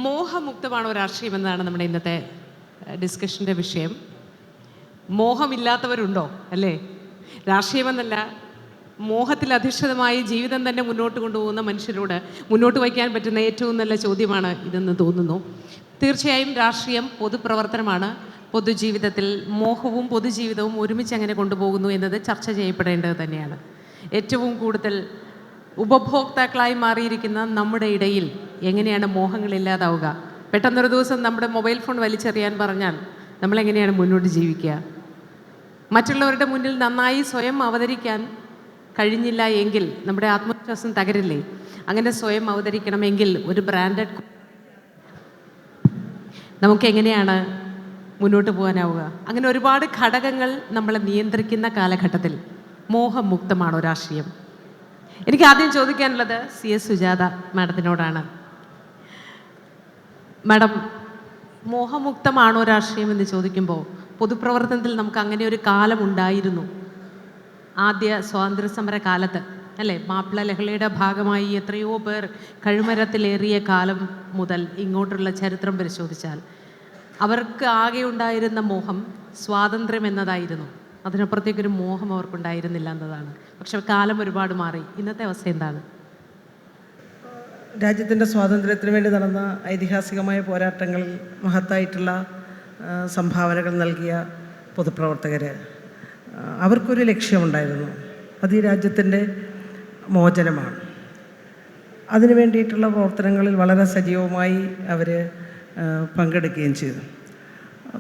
മോഹമുക്തമാണോ രാഷ്ട്രീയം എന്നാണ് നമ്മുടെ ഇന്നത്തെ ഡിസ്കഷൻ്റെ വിഷയം. മോഹമില്ലാത്തവരുണ്ടോ അല്ലേ? രാഷ്ട്രീയമെന്നല്ല, മോഹത്തിൽ അധിഷ്ഠിതമായി ജീവിതം തന്നെ മുന്നോട്ട് കൊണ്ടുപോകുന്ന മനുഷ്യരോട് മുന്നോട്ട് വയ്ക്കാൻ പറ്റുന്ന ഏറ്റവും നല്ല ചോദ്യമാണ് ഇതെന്ന് തോന്നുന്നു. തീർച്ചയായും രാഷ്ട്രീയം പൊതുപ്രവർത്തനമാണ്. പൊതുജീവിതത്തിൽ മോഹവും പൊതുജീവിതവും ഒരുമിച്ച് എങ്ങനെ കൊണ്ടുപോകുന്നു എന്നത് ചർച്ച ചെയ്യപ്പെടേണ്ടത് തന്നെയാണ്. ഏറ്റവും കൂടുതൽ ഉപഭോക്താക്കളായി മാറിയിരിക്കുന്ന നമ്മുടെ ഇടയിൽ എങ്ങനെയാണ് മോഹങ്ങളില്ലാതാവുക? പെട്ടെന്നൊരു ദിവസം നമ്മുടെ മൊബൈൽ ഫോൺ വലിച്ചെറിയാൻ പറഞ്ഞാൽ നമ്മളെങ്ങനെയാണ് മുന്നോട്ട് ജീവിക്കുക? മറ്റുള്ളവരുടെ മുന്നിൽ നന്നായി സ്വയം അവതരിക്കാൻ കഴിഞ്ഞില്ല എങ്കിൽ നമ്മുടെ ആത്മവിശ്വാസം തകരില്ലേ? അങ്ങനെ സ്വയം അവതരിക്കണമെങ്കിൽ ഒരു ബ്രാൻഡഡ് നമുക്കെങ്ങനെയാണ് മുന്നോട്ട് പോകാനാവുക? അങ്ങനെ ഒരുപാട് ഘടകങ്ങൾ നമ്മളെ നിയന്ത്രിക്കുന്ന കാലഘട്ടത്തിൽ മോഹമുക്തമാണോ രാഷ്ട്രീയം? എനിക്ക് ആദ്യം ചോദിക്കാനുള്ളത് CS സുജാത മാഡത്തിനോടാണ്. മാഡം, മോഹമുക്തമാണോ രാഷ്ട്രീയം എന്ന് ചോദിക്കുമ്പോൾ പൊതുപ്രവർത്തനത്തിൽ നമുക്ക് അങ്ങനെ ഒരു കാലം ഉണ്ടായിരുന്നു. ആദ്യ സ്വാതന്ത്ര്യ സമര കാലത്ത് അല്ലേ, മാപ്പിള ലഹളയുടെ ഭാഗമായി എത്രയോ പേർ കഴുമരത്തിലേറിയ കാലം മുതൽ ഇങ്ങോട്ടുള്ള ചരിത്രം പരിശോധിച്ചാൽ അവർക്ക് ആകെ ഉണ്ടായിരുന്ന മോഹം സ്വാതന്ത്ര്യം എന്നതായിരുന്നു. അതിനപ്പുറത്തേക്കൊരു മോഹം അവർക്കുണ്ടായിരുന്നില്ല എന്നതാണ്. പക്ഷെ കാലം ഒരുപാട് മാറി. ഇന്നത്തെ അവസ്ഥ എന്താണ്? രാജ്യത്തിൻ്റെ സ്വാതന്ത്ര്യത്തിന് വേണ്ടി നടന്ന ഐതിഹാസികമായ പോരാട്ടങ്ങളിൽ മഹത്തായിട്ടുള്ള സംഭാവനകൾ നൽകിയ പൊതുപ്രവർത്തകർ, അവർക്കൊരു ലക്ഷ്യമുണ്ടായിരുന്നു. അത് ഈ രാജ്യത്തിൻ്റെ മോചനമാണ്. അതിനു വേണ്ടിയിട്ടുള്ള പ്രവർത്തനങ്ങളിൽ വളരെ സജീവമായി അവർ പങ്കെടുക്കുകയും ചെയ്തു.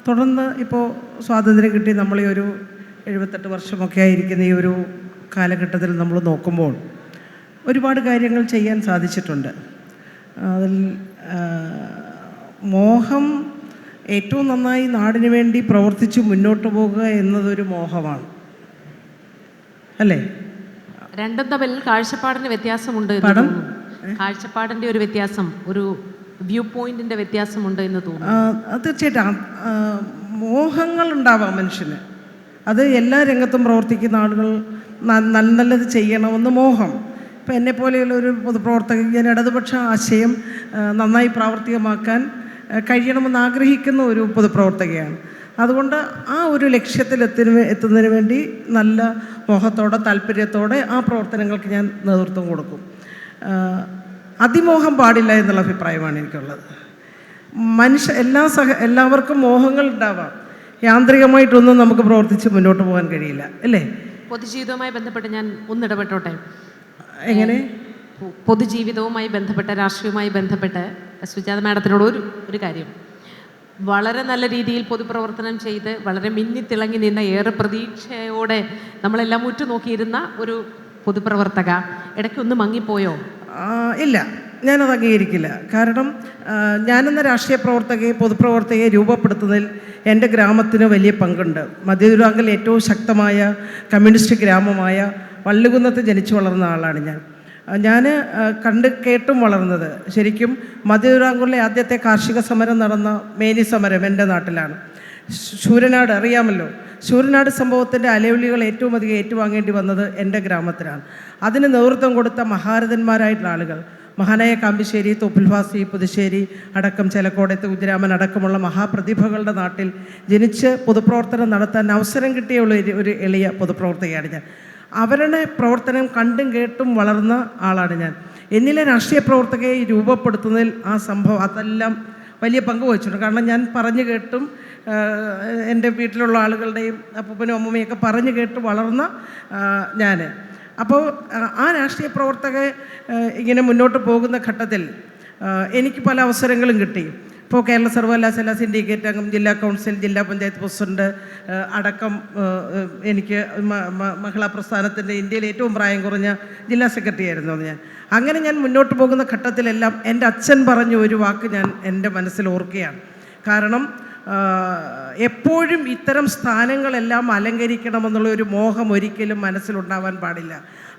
തുടർന്ന് ഇപ്പോൾ സ്വാതന്ത്ര്യം കിട്ടി നമ്മൾ ഈ ഒരു 78 വർഷമൊക്കെ ആയിരിക്കുന്ന ഈ ഒരു കാലഘട്ടത്തിൽ നമ്മൾ നോക്കുമ്പോൾ ഒരുപാട് കാര്യങ്ങൾ ചെയ്യാൻ സാധിച്ചിട്ടുണ്ട്. അതിൽ മോഹം ഏറ്റവും നന്നായി നാടിനു വേണ്ടി പ്രവർത്തിച്ച് മുന്നോട്ട് പോകുക എന്നതൊരു മോഹമാണ് അല്ലേ? രണ്ടും തമ്മിൽ കാഴ്ചപ്പാടിന് വ്യത്യാസമുണ്ട്. കാഴ്ചപ്പാടിൻ്റെ ഒരു വ്യത്യാസം, ഒരു വ്യൂ പോയിന്റിൻ്റെ വ്യത്യാസമുണ്ട് എന്ന് തോന്നുന്നു. തീർച്ചയായിട്ടും മോഹങ്ങൾ ഉണ്ടാവാം മനുഷ്യന്. അത് എല്ലാ രംഗത്തും പ്രവർത്തിക്കുന്ന ആളുകൾ നല്ലത് ചെയ്യണമെന്ന് മോഹം. ഇപ്പം എന്നെപ്പോലെയുള്ള ഒരു പൊതുപ്രവർത്തകൻ, ഞാൻ ഇടതുപക്ഷ ആശയം നന്നായി പ്രാവർത്തികമാക്കാൻ കഴിയണമെന്ന് ആഗ്രഹിക്കുന്ന ഒരു പൊതുപ്രവർത്തകയാണ്. അതുകൊണ്ട് ആ ഒരു ലക്ഷ്യത്തിൽ എത്തുന്നതിന് വേണ്ടി നല്ല മോഹത്തോടെ താല്പര്യത്തോടെ ആ പ്രവർത്തനങ്ങൾക്ക് ഞാൻ നേതൃത്വം കൊടുക്കും. അതിമോഹം പാടില്ല എന്നുള്ള അഭിപ്രായമാണ് എനിക്കുള്ളത്. എല്ലാവർക്കും മോഹങ്ങൾ ഉണ്ടാവാം. യാന്ത്രികമായിട്ടൊന്നും നമുക്ക് പ്രവർത്തിച്ച് മുന്നോട്ട് പോകാൻ കഴിയില്ല അല്ലേ? പൊതുജീവിതവുമായി ബന്ധപ്പെട്ട് ഞാൻ ഒന്നിടപെട്ടോട്ടെ. എങ്ങനെ? പൊതുജീവിതവുമായി ബന്ധപ്പെട്ട, രാഷ്ട്രീയവുമായി ബന്ധപ്പെട്ട് സുജാത മാഡത്തിനോട് ഒരു കാര്യം. വളരെ നല്ല രീതിയിൽ പൊതുപ്രവർത്തനം ചെയ്ത് വളരെ മിന്നിത്തിളങ്ങി നിന്ന, ഏറെ പ്രതീക്ഷയോടെ നമ്മളെല്ലാം ഉറ്റുനോക്കിയിരുന്ന ഒരു പൊതുപ്രവർത്തക ഇടയ്ക്കൊന്ന് മങ്ങിപ്പോയോ? ഇല്ല, ഞാനത് അംഗീകരിക്കില്ല. കാരണം ഞാനെന്ന രാഷ്ട്രീയ പൊതുപ്രവർത്തകയെ രൂപപ്പെടുത്തുന്നതിൽ എൻ്റെ ഗ്രാമത്തിന് വലിയ പങ്കുണ്ട്. മധ്യതിരുവിതാംകൂറിൽ ഏറ്റവും ശക്തമായ കമ്മ്യൂണിസ്റ്റ് ഗ്രാമമായ വള്ളികുന്നത്ത് ജനിച്ചു വളർന്ന ആളാണ് ഞാൻ കണ്ട് കേട്ടും വളർന്നത് ശരിക്കും മധ്യതിരുവിതാംകൂറിലെ ആദ്യത്തെ കാർഷിക സമരം നടന്ന മേനി സമരം എൻ്റെ നാട്ടിലാണ്. ശൂരനാട് അറിയാമല്ലോ. ശൂരനാട് സംഭവത്തിൻ്റെ അലവിളികൾ ഏറ്റവും അധികം ഏറ്റുവാങ്ങേണ്ടി വന്നത് എൻ്റെ ഗ്രാമത്തിലാണ്. അതിന് നേതൃത്വം കൊടുത്ത മഹാരഥന്മാരായിട്ടുള്ള ആളുകൾ, മഹാനായ കാമ്പിശ്ശേരി, തോപ്പിൽവാസി, പുതുശ്ശേരി അടക്കം, ചേലക്കോടത്ത് കുഞ്ഞിരാമൻ അടക്കമുള്ള മഹാപ്രതിഭകളുടെ നാട്ടിൽ ജനിച്ച് പൊതുപ്രവർത്തനം നടത്താൻ അവസരം കിട്ടിയ ഒരു എളിയ പൊതുപ്രവർത്തകയാണ് ഞാൻ. അവരുടെ പ്രവർത്തനം കണ്ടും കേട്ടും വളർന്ന ആളാണ് ഞാൻ. എന്നിലെ രാഷ്ട്രീയ പ്രവർത്തകയെ രൂപപ്പെടുത്തുന്നതിൽ ആ സംഭവം അതെല്ലാം വലിയ പങ്ക് വഹിച്ചിട്ടുണ്ട്. കാരണം ഞാൻ പറഞ്ഞു കേട്ടും എൻ്റെ വീട്ടിലുള്ള ആളുകളുടെയും അപ്പൂപ്പനും അമ്മൂമ്മയൊക്കെ പറഞ്ഞു കേട്ട് വളർന്ന ഞാൻ. അപ്പോൾ ആ രാഷ്ട്രീയ പ്രവർത്തക ഇങ്ങനെ മുന്നോട്ട് പോകുന്ന ഘട്ടത്തിൽ എനിക്ക് പല അവസരങ്ങളും കിട്ടി. ഇപ്പോൾ കേരള സർവകലാശാല സിൻഡിക്കേറ്റ് അംഗം, ജില്ലാ കൗൺസിൽ, ജില്ലാ പഞ്ചായത്ത് പ്രസിഡന്റ് അടക്കം എനിക്ക് മഹിളാ പ്രസ്ഥാനത്തിൻ്റെ ഇന്ത്യയിൽ ഏറ്റവും പ്രായം കുറഞ്ഞ ജില്ലാ സെക്രട്ടറി ആയിരുന്നു ഞാൻ. അങ്ങനെ ഞാൻ മുന്നോട്ട് പോകുന്ന ഘട്ടത്തിലെല്ലാം എൻ്റെ അച്ഛൻ പറഞ്ഞ ഒരു വാക്ക് ഞാൻ എൻ്റെ മനസ്സിൽ ഓർക്കുകയാണ്. കാരണം എപ്പോഴും ഇത്തരം സ്ഥാനങ്ങളെല്ലാം അലങ്കരിക്കണമെന്നുള്ള ഒരു മോഹം ഒരിക്കലും മനസ്സിലുണ്ടാവാൻ പാടില്ല.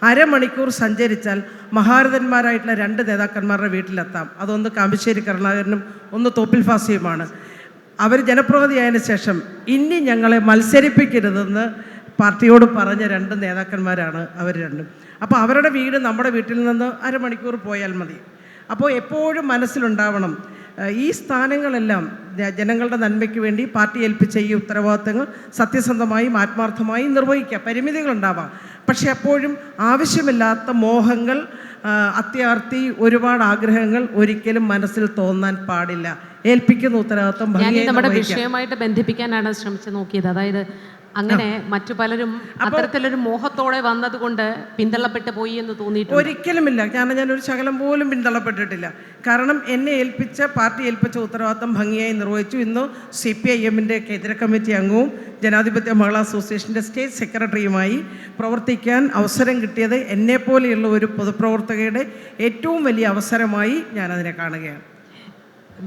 അരമണിക്കൂർ സഞ്ചരിച്ചാൽ മഹാരഥന്മാരായിട്ടുള്ള 2 നേതാക്കന്മാരുടെ വീട്ടിലെത്താം. അതൊന്ന് കാമ്പിശ്ശേരി കരുണാകരനും ഒന്ന് തോപ്പിൽ ഫാസിയുമാണ്. അവർ ജനപ്രതിനിധിയായതിനു ശേഷം ഇനി ഞങ്ങളെ മത്സരിപ്പിക്കരുതെന്ന് പാർട്ടിയോട് പറഞ്ഞ 2 നേതാക്കന്മാരാണ് അവർ രണ്ടും. അപ്പോൾ അവരുടെ വീട് നമ്മുടെ വീട്ടിൽ നിന്ന് അരമണിക്കൂർ പോയാൽ മതി. അപ്പോൾ എപ്പോഴും മനസ്സിലുണ്ടാവണം, ഈ സ്ഥാനങ്ങളെല്ലാം ജനങ്ങളുടെ നന്മയ്ക്ക് വേണ്ടി പാർട്ടി ഏൽപ്പിച്ച ഈ ഉത്തരവാദിത്തങ്ങൾ സത്യസന്ധമായും ആത്മാർത്ഥമായും നിർവഹിക്കുക. പരിമിതികളുണ്ടാവാം, പക്ഷെ അപ്പോഴും ആവശ്യമില്ലാത്ത മോഹങ്ങൾ, അത്യാർത്തി, ഒരുപാട് ആഗ്രഹങ്ങൾ ഒരിക്കലും മനസ്സിൽ തോന്നാൻ പാടില്ല. ഏൽപ്പിക്കുന്ന ഉത്തരവാദിത്തം ഭംഗിയായി നമ്മുടെ വിഷയമായിട്ട് ബന്ധിപ്പിക്കാനാണ് ശ്രമിച്ചു നോക്കിയത്. അതായത് അങ്ങനെ മറ്റു പലരും അത്തരത്തിലൊരു മോഹത്തോടെ വന്നതുകൊണ്ട് പിന്തള്ളപ്പെട്ടു പോയി എന്ന് തോന്നിയിട്ടുണ്ട്? ഒരിക്കലുമില്ല. ഞാനൊരു ശകലം പോലും പിന്തള്ളപ്പെട്ടിട്ടില്ല. കാരണം എന്നെ പാർട്ടി ഏൽപ്പിച്ച ഉത്തരവാദിത്തം ഭംഗിയായി നിർവഹിച്ചു. ഇന്ന് CPIM-ൻ്റെ കേന്ദ്ര കമ്മിറ്റി അംഗവും ജനാധിപത്യ മഹിളാ അസോസിയേഷൻ്റെ സ്റ്റേറ്റ് സെക്രട്ടറിയുമായി പ്രവർത്തിക്കാൻ അവസരം കിട്ടിയത് എന്നെപ്പോലെയുള്ള ഒരു പൊതുപ്രവർത്തകയുടെ ഏറ്റവും വലിയ അവസരമായി ഞാനതിനെ കാണുകയാണ്.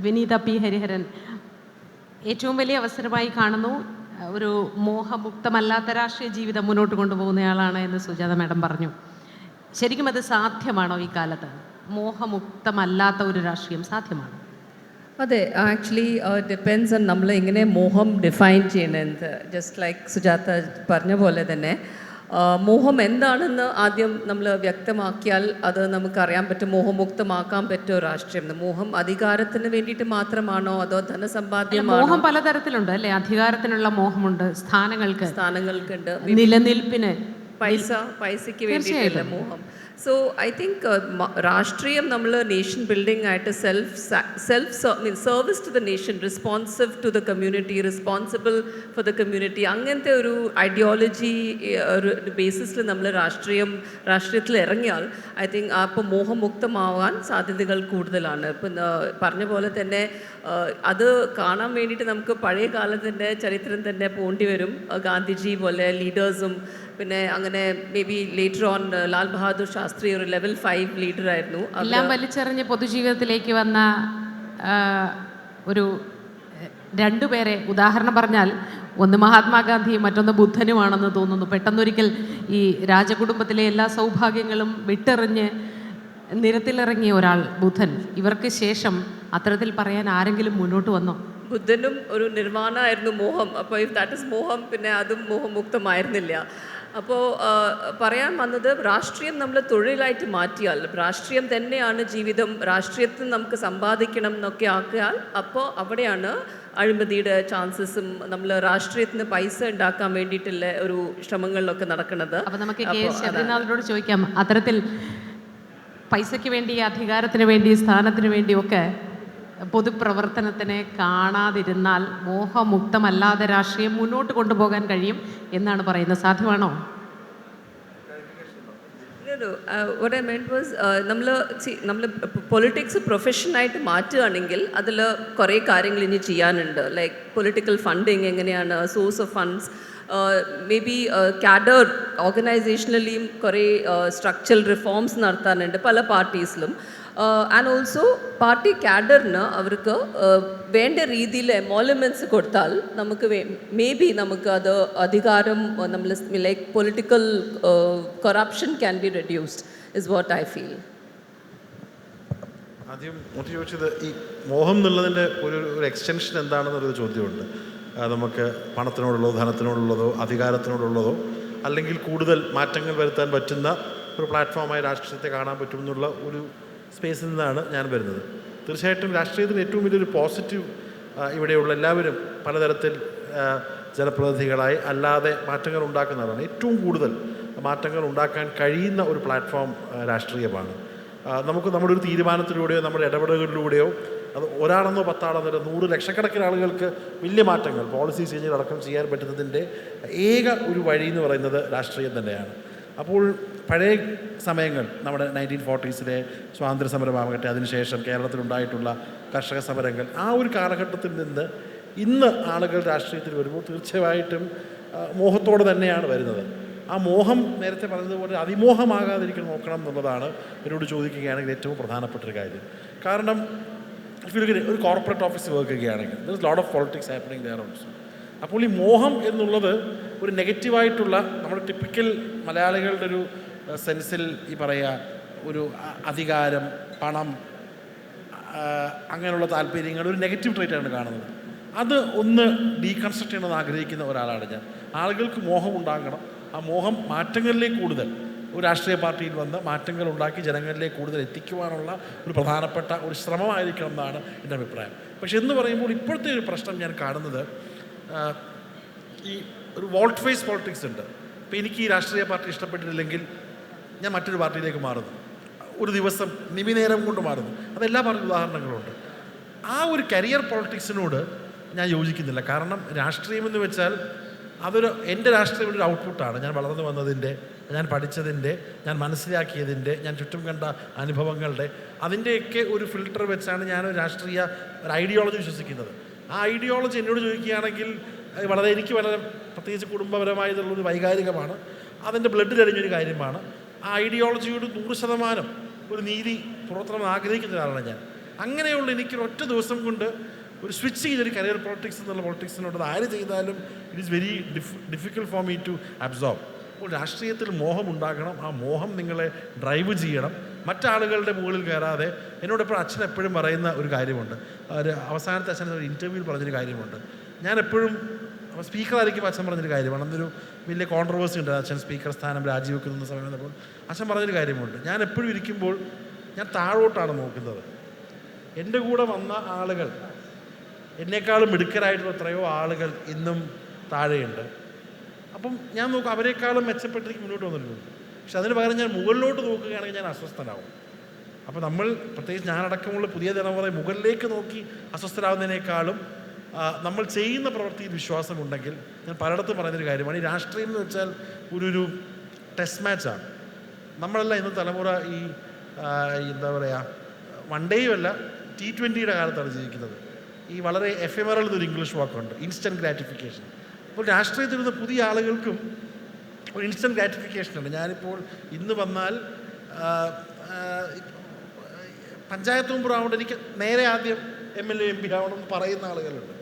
വിനീത പി ഹരിഹരൻ, ഏറ്റവും വലിയ അവസരമായി കാണുന്നു. ഒരു മോഹമുക്തമല്ലാത്ത രാഷ്ട്രീയ ജീവിതം മുന്നോട്ട് കൊണ്ടുപോകുന്നയാളാണ് എന്ന് സുജാത മാഡം പറഞ്ഞു. ശരിക്കും അത് സാധ്യമാണോ ഈ കാലത്ത്? മോഹമുക്തമല്ലാത്ത ഒരു രാഷ്ട്രീയം സാധ്യമാണോ? അതെ, ആക്ച്വലി ഡിപ്പെൻസ് ഓൺ നമ്മൾ എങ്ങനെ മോഹം ഡിഫൈൻ ചെയ്യണമെന്ന്. ജസ്റ്റ് ലൈക്ക് സുജാത പറഞ്ഞ പോലെ തന്നെ മോഹം എന്താണെന്ന് ആദ്യം നമ്മൾ വ്യക്തമാക്കിയാൽ അത് നമുക്കറിയാൻ പറ്റും. മോഹമുക്തമാക്കാൻ പറ്റുമോ രാഷ്ട്രീയം? മോഹം അധികാരത്തിന് വേണ്ടിയിട്ട് മാത്രമാണോ, അതോ ധനസമ്പാദ്യമാണോ? മോഹം പലതരത്തിലുണ്ട് അല്ലേ? അധികാരത്തിനുള്ള മോഹമുണ്ട്, സ്ഥാനങ്ങൾക്കുണ്ട്, നിലനിൽപ്പിന്, പൈസയ്ക്ക് വേണ്ടിയിട്ടല്ല മോഹം. സോ ഐ തിങ്ക് രാഷ്ട്രീയം നമ്മൾ നേഷൻ ബിൽഡിംഗ് ആയിട്ട് service to the nation, responsive to the community, responsible for the community, അങ്ങനത്തെ ഒരു ഐഡിയോളജി ഒരു ബേസിസിൽ നമ്മൾ രാഷ്ട്രീയത്തിൽ ഇറങ്ങിയാൽ ഐ തിങ്ക് അപ്പോൾ മോഹമുക്തമാവാൻ സാധ്യതകൾ കൂടുതലാണ്. ഇപ്പം പറഞ്ഞ പോലെ തന്നെ അത് കാണാൻ വേണ്ടിയിട്ട് നമുക്ക് പഴയ കാലത്തിൻ്റെ ചരിത്രം തന്നെ പോകേണ്ടി വരും. ഗാന്ധിജി പോലെ ലീഡേഴ്സും, പിന്നെ അങ്ങനെ may be later on Lal Bahadur Shastri ഒരു ലെവൽ 5 ലീഡറായിരുന്നു. എല്ലാം വലിച്ചെറിഞ്ഞ് പൊതുജീവിതത്തിലേക്ക് വന്ന ഒരു രണ്ടുപേരെ ഉദാഹരണം പറഞ്ഞാൽ ഒന്ന് മഹാത്മാഗാന്ധിയും മറ്റൊന്ന് ബുദ്ധനുമാണെന്ന് തോന്നുന്നു. പെട്ടെന്നൊരിക്കൽ ഈ രാജകുടുംബത്തിലെ എല്ലാ സൗഭാഗ്യങ്ങളും വിട്ടെറിഞ്ഞ് നിരത്തിലിറങ്ങിയ ഒരാൾ ബുദ്ധൻ. ഇവർക്ക് ശേഷം അത്തരത്തിൽ പറയാൻ ആരെങ്കിലും മുന്നോട്ട് വന്നോ? ബുദ്ധനും ഒരു നിർമ്മാണ ആയിരുന്നു മോഹം. അപ്പോൾ ഇഫ് ദാറ്റ് ഇസ് മോഹം, പിന്നെ അതും മോഹമുക്തമായിരുന്നില്ല. അപ്പോൾ പറയാൻ വന്നത്, രാഷ്ട്രീയം നമ്മൾ തൊഴിലായിട്ട് മാറ്റിയാൽ, രാഷ്ട്രീയം തന്നെയാണ് ജീവിതം, രാഷ്ട്രീയത്തിൽ നമുക്ക് സമ്പാദിക്കണം എന്നൊക്കെ ആക്കിയാൽ അപ്പോൾ അവിടെയാണ് അഴിമതിയുടെ ചാൻസസും നമ്മൾ രാഷ്ട്രീയത്തിന് പൈസ ഉണ്ടാക്കാൻ വേണ്ടിയിട്ടുള്ള ഒരു ശ്രമങ്ങളിലൊക്കെ നടക്കുന്നത്. അപ്പോൾ നമുക്ക് ശബരിനാഥനോട് ചോദിക്കാം, അത്തരത്തിൽ പൈസയ്ക്ക് വേണ്ടി, അധികാരത്തിന് വേണ്ടി, സ്ഥാനത്തിന് വേണ്ടിയൊക്കെ പൊതുപ്രവർത്തനത്തിനെ കാണാതിരുന്നാൽ മോഹമുക്തമല്ലാതെ രാഷ്ട്രീയം മുന്നോട്ട് കൊണ്ടുപോകാൻ കഴിയും എന്നാണ് പറയുന്നത്. സാധ്യമാണോ? what I meant was നമ്മൾ പൊളിറ്റിക്സ് പ്രൊഫഷനായിട്ട് മാറ്റുകയാണെങ്കിൽ അതിൽ കുറേ കാര്യങ്ങൾ ഇനി ചെയ്യാനുണ്ട്. ലൈക്ക് പൊളിറ്റിക്കൽ ഫണ്ടിങ് എങ്ങനെയാണ്, source of funds, maybe cadre ഓർഗനൈസേഷണലിയും കുറേ സ്ട്രക്ചറൽ റിഫോംസ് നടത്താനുണ്ട് പല പാർട്ടീസിലും. ആൻഡ് ഓൾസോ പാർട്ടി കാഡറിന് അവർക്ക് വേണ്ട രീതിയിൽ എമോളുമെൻറ്റ്സ് കൊടുത്താൽ നമുക്ക് മേ ബി നമുക്ക് അത് അധികാരം നമ്മൾ like political corruption can be reduced is what I feel. ആദ്യം മുട്ടി ചോദിച്ചത് ഈ മോഹം എന്നുള്ളതിൻ്റെ ഒരു എക്സ്റ്റൻഷൻ എന്താണെന്നുള്ളൊരു ചോദ്യമുണ്ട്. നമുക്ക് പണത്തിനോടുള്ളതോ ധനത്തിനോടുള്ളതോ അധികാരത്തിനോടുള്ളതോ അല്ലെങ്കിൽ കൂടുതൽ മാറ്റങ്ങൾ വരുത്താൻ പറ്റുന്ന ഒരു പ്ലാറ്റ്ഫോമായി രാഷ്ട്രീയത്തെ കാണാൻ പറ്റുമെന്നുള്ള ഒരു സ്പേസിൽ നിന്നാണ് ഞാൻ വരുന്നത്. തീർച്ചയായിട്ടും രാഷ്ട്രീയത്തിന് ഏറ്റവും വലിയൊരു പോസിറ്റീവ് ഇവിടെയുള്ള എല്ലാവരും പലതരത്തിൽ ജനപ്രതിനിധികളായി അല്ലാതെ മാറ്റങ്ങൾ ഉണ്ടാക്കുന്നവരാണ്. ഏറ്റവും കൂടുതൽ മാറ്റങ്ങൾ ഉണ്ടാക്കാൻ കഴിയുന്ന ഒരു പ്ലാറ്റ്ഫോം രാഷ്ട്രീയമാണ്. നമുക്ക് നമ്മുടെ ഒരു തീരുമാനത്തിലൂടെയോ നമ്മുടെ ഇടപെടലുകളിലൂടെയോ, അത് ഒരാളെന്നോ 10 ആളെന്നോ 100 ലക്ഷക്കണക്കിന് ആളുകൾക്ക് വലിയ മാറ്റങ്ങൾ പോളിസി ചേഞ്ചുകൾ അടക്കം ചെയ്യാൻ പറ്റുന്നതിൻ്റെ ഏക ഒരു വഴി എന്ന് പറയുന്നത് രാഷ്ട്രീയം തന്നെയാണ്. അപ്പോൾ പഴയ സമയങ്ങൾ, നമ്മുടെ 1940s സ്വാതന്ത്ര്യ സമരമാകട്ടെ, അതിനുശേഷം കേരളത്തിലുണ്ടായിട്ടുള്ള കർഷക സമരങ്ങൾ, ആ ഒരു കാലഘട്ടത്തിൽ നിന്ന് ഇന്ന് ആളുകൾ രാഷ്ട്രീയത്തിൽ വരുമ്പോൾ തീർച്ചയായിട്ടും മോഹത്തോടെ തന്നെയാണ് വരുന്നത്. ആ മോഹം നേരത്തെ പറഞ്ഞതുപോലെ അതിമോഹമാകാതിരിക്കാൻ നോക്കണം എന്നുള്ളതാണ് എന്നോട് ചോദിക്കുകയാണെങ്കിൽ ഏറ്റവും പ്രധാനപ്പെട്ടൊരു കാര്യം. കാരണം ഒരു കോർപ്പറേറ്റ് ഓഫീസ് വർക്ക് ചെയ്യുകയാണെങ്കിൽ there is lot of politics happening there also. അപ്പോൾ ഈ മോഹം എന്നുള്ളത് ഒരു നെഗറ്റീവായിട്ടുള്ള, നമ്മുടെ ടിപ്പിക്കൽ മലയാളികളുടെ ഒരു സെൻസിൽ ഈ പറയുക ഒരു അധികാരം, പണം, അങ്ങനെയുള്ള താല്പര്യങ്ങൾ ഒരു നെഗറ്റീവ് ട്രേറ്റാണ് കാണുന്നത്. അത് ഒന്ന് ഡീകൺസ്ട്രക്ട് ചെയ്യണമെന്ന് ആഗ്രഹിക്കുന്ന ഒരാളാണ് ഞാൻ. ആളുകൾക്ക് മോഹം ഉണ്ടാകണം. ആ മോഹം മാറ്റങ്ങളിലേക്ക് കൂടുതൽ ഒരു രാഷ്ട്രീയ പാർട്ടിയിൽ വന്ന് മാറ്റങ്ങൾ ഉണ്ടാക്കി ജനങ്ങളിലേക്ക് കൂടുതൽ എത്തിക്കുവാനുള്ള ഒരു പ്രധാനപ്പെട്ട ഒരു ശ്രമമായിരിക്കണം എന്നാണ് എൻ്റെ അഭിപ്രായം. പക്ഷെ എന്ന് പറയുമ്പോൾ ഇപ്പോഴത്തെ ഒരു പ്രശ്നം ഞാൻ കാണുന്നത് ഈ ഒരു വോൾട്ട് ഫേസ് പോളിറ്റിക്സ് ഉണ്ട്. ഇപ്പോൾ എനിക്ക് ഈ രാഷ്ട്രീയ പാർട്ടി ഇഷ്ടപ്പെട്ടിട്ടില്ലെങ്കിൽ ഞാൻ മറ്റൊരു പാർട്ടിയിലേക്ക് മാറുന്നു, ഒരു ദിവസം നിമിനേരം കൊണ്ട് മാറുന്നു. അതെല്ലാ പറഞ്ഞ ഉദാഹരണങ്ങളുണ്ട്. ആ ഒരു കരിയർ പോളിറ്റിക്സിനോട് ഞാൻ യോജിക്കുന്നില്ല. കാരണം രാഷ്ട്രീയം എന്ന് വെച്ചാൽ എൻ്റെ രാഷ്ട്രീയം ഒരു ഔട്ട്പുട്ടാണ്. ഞാൻ വളർന്നു വന്നതിൻ്റെ, ഞാൻ പഠിച്ചതിൻ്റെ, ഞാൻ മനസ്സിലാക്കിയതിൻ്റെ, ഞാൻ ചുറ്റും കണ്ട അനുഭവങ്ങളുടെ, അതിൻ്റെയൊക്കെ ഒരു ഫിൽട്ടർ വെച്ചാണ് ഞാൻ ഒരു ഐഡിയോളജി വിശ്വസിക്കുന്നത്. ആ ഐഡിയോളജി എന്നോട് ചോദിക്കുകയാണെങ്കിൽ എനിക്ക് വളരെ പ്രത്യേകിച്ച് കുടുംബപരമായതുള്ളൊരു വൈകാരികമാണ്, അതിൻ്റെ ബ്ലഡിലടിഞ്ഞൊരു കാര്യമാണ്. ആ ഐഡിയോളജിയോട് 100% ഒരു നീതി പുറത്തണം ആഗ്രഹിക്കുന്ന ഒരാളാണ് ഞാൻ. അങ്ങനെയുള്ള എനിക്കൊരൊറ്റ ദിവസം കൊണ്ട് ഒരു സ്വിച്ച് ചെയ്തൊരു കരിയർ പൊളിറ്റിക്സ് എന്നുള്ള പൊളിറ്റിക്സിനോട് ആര് ചെയ്താലും it is very difficult for me to absorb. അപ്പോൾ രാഷ്ട്രീയത്തിൽ മോഹം ഉണ്ടാകണം. ആ മോഹം നിങ്ങളെ ഡ്രൈവ് ചെയ്യണം, മറ്റാളുകളുടെ മുകളിൽ കയറാതെ. എന്നോടെപ്പോഴും അച്ഛൻ എപ്പോഴും പറയുന്ന ഒരു കാര്യമുണ്ട്, ഒരു അവസാനത്തെ അച്ഛൻ ഒരു ഇൻ്റർവ്യൂവിൽ പറഞ്ഞൊരു കാര്യമുണ്ട്. ഞാൻ എപ്പോഴും സ്പീക്കറായിരിക്കും അച്ഛൻ പറഞ്ഞൊരു കാര്യമാണ്. അന്നൊരു വലിയ കോൺട്രവേഴ്സി ഉണ്ട്, അച്ഛൻ സ്പീക്കർ സ്ഥാനം രാജിവെക്കുന്ന സമയം വന്നപ്പോൾ അച്ഛൻ പറഞ്ഞൊരു കാര്യമുണ്ട്. ഞാൻ എപ്പോഴും ഇരിക്കുമ്പോൾ ഞാൻ താഴോട്ടാണ് നോക്കുന്നത്. എൻ്റെ കൂടെ വന്ന ആളുകൾ, എന്നെക്കാളും മിടുക്കരായിട്ടുള്ള എത്രയോ ആളുകൾ ഇന്നും താഴെയുണ്ട്. അപ്പം ഞാൻ നോക്കും അവരെക്കാളും മെച്ചപ്പെട്ടിരിക്കും മുന്നോട്ട് വന്നിട്ടുണ്ട്. പക്ഷെ അതിന് പകരം ഞാൻ മുകളിലോട്ട് നോക്കുകയാണെങ്കിൽ ഞാൻ അസ്വസ്ഥനാവും. അപ്പോൾ നമ്മൾ, പ്രത്യേകിച്ച് ഞാനടക്കമുള്ള പുതിയ തലമുറ മുകളിലേക്ക് നോക്കി അസ്വസ്ഥരാകുന്നതിനേക്കാളും നമ്മൾ ചെയ്യുന്ന പ്രവൃത്തിയിൽ വിശ്വാസമുണ്ടെങ്കിൽ, ഞാൻ പലയിടത്തും പറയുന്നൊരു കാര്യമാണ്, ഈ രാഷ്ട്രീയം എന്ന് വെച്ചാൽ ഒരു ടെസ്റ്റ് മാച്ചാണ്. നമ്മളെല്ലാം ഇന്ന് തലമുറ ഈ എന്താ പറയുക, വൺ ഡേയും അല്ല T20യുടെ കാലത്താണ് ജീവിക്കുന്നത്. ഈ വളരെ എഫെമറൽ എന്നൊരു ഇംഗ്ലീഷ് വാക്കുണ്ട്, ഇൻസ്റ്റൻറ്റ് ഗ്രാറ്റിഫിക്കേഷൻ. അപ്പോൾ രാഷ്ട്രീയത്തിൽ നിന്ന് പുതിയ ആളുകൾക്കും ഒരു ഇൻസ്റ്റൻറ്റ് ഗ്രാറ്റിഫിക്കേഷൻ ഉണ്ട്. ഞാനിപ്പോൾ ഇന്ന് വന്നാൽ പഞ്ചായത്ത് മെമ്പർ ആവുകൊണ്ട് എനിക്ക് നേരെ ആദ്യം MLA MP ആവണമെന്ന് പറയുന്ന ആളുകളുണ്ട്.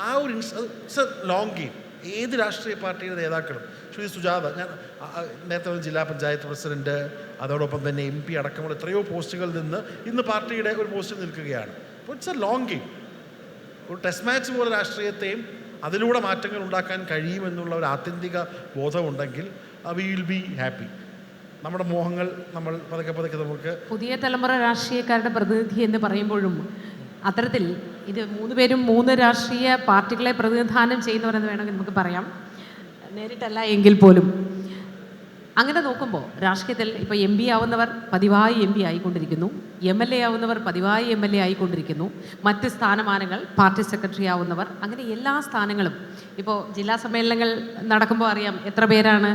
ആ ഒരു ഇറ്റ്സ് എ ലോങ് ഗെയിം. ഏത് രാഷ്ട്രീയ പാർട്ടിയുടെ നേതാക്കളും, ശ്രീ സുജാത, ഞാൻ നേരത്തെ ജില്ലാ പഞ്ചായത്ത് പ്രസിഡന്റ്, അതോടൊപ്പം തന്നെ MP അടക്കമുള്ള എത്രയോ പോസ്റ്റുകളിൽ നിന്ന് ഇന്ന് പാർട്ടിയുടെ ഒരു പോസ്റ്റിൽ നിൽക്കുകയാണ്. അപ്പോൾ ഇറ്റ്സ് എ ലോങ് ഗെയിം. ഒരു ടെസ്റ്റ് മാച്ച് പോലെ രാഷ്ട്രീയത്തെയും അതിലൂടെ മാറ്റങ്ങൾ ഉണ്ടാക്കാൻ കഴിയുമെന്നുള്ള ഒരു ആത്യന്തിക ബോധമുണ്ടെങ്കിൽ വി വിൽ ബി ഹാപ്പി. നമ്മുടെ മോഹങ്ങൾ നമ്മൾ പതുക്കെ നമുക്ക് പുതിയ തലമുറ രാഷ്ട്രീയക്കാരുടെ പ്രതിനിധി എന്ന് പറയുമ്പോഴും അത്തരത്തിൽ ഇത് 3 പേരും 3 രാഷ്ട്രീയ പാർട്ടികളെ പ്രതിനിധാനം ചെയ്യുന്നവരെന്ന് വേണമെങ്കിൽ നമുക്ക് പറയാം, നേരിട്ടല്ല എങ്കിൽ പോലും. അങ്ങനെ നോക്കുമ്പോൾ രാഷ്ട്രീയത്തിൽ ഇപ്പോൾ MP ആവുന്നവർ പതിവായി MP ആയിക്കൊണ്ടിരിക്കുന്നു, MLA ആവുന്നവർ പതിവായി MLA ആയിക്കൊണ്ടിരിക്കുന്നു, മറ്റ് സ്ഥാനമാനങ്ങൾ പാർട്ടി സെക്രട്ടറി ആവുന്നവർ, അങ്ങനെ എല്ലാ സ്ഥാനങ്ങളും. ഇപ്പോൾ ജില്ലാ സമ്മേളനങ്ങൾ നടക്കുമ്പോൾ അറിയാം എത്ര പേരാണ്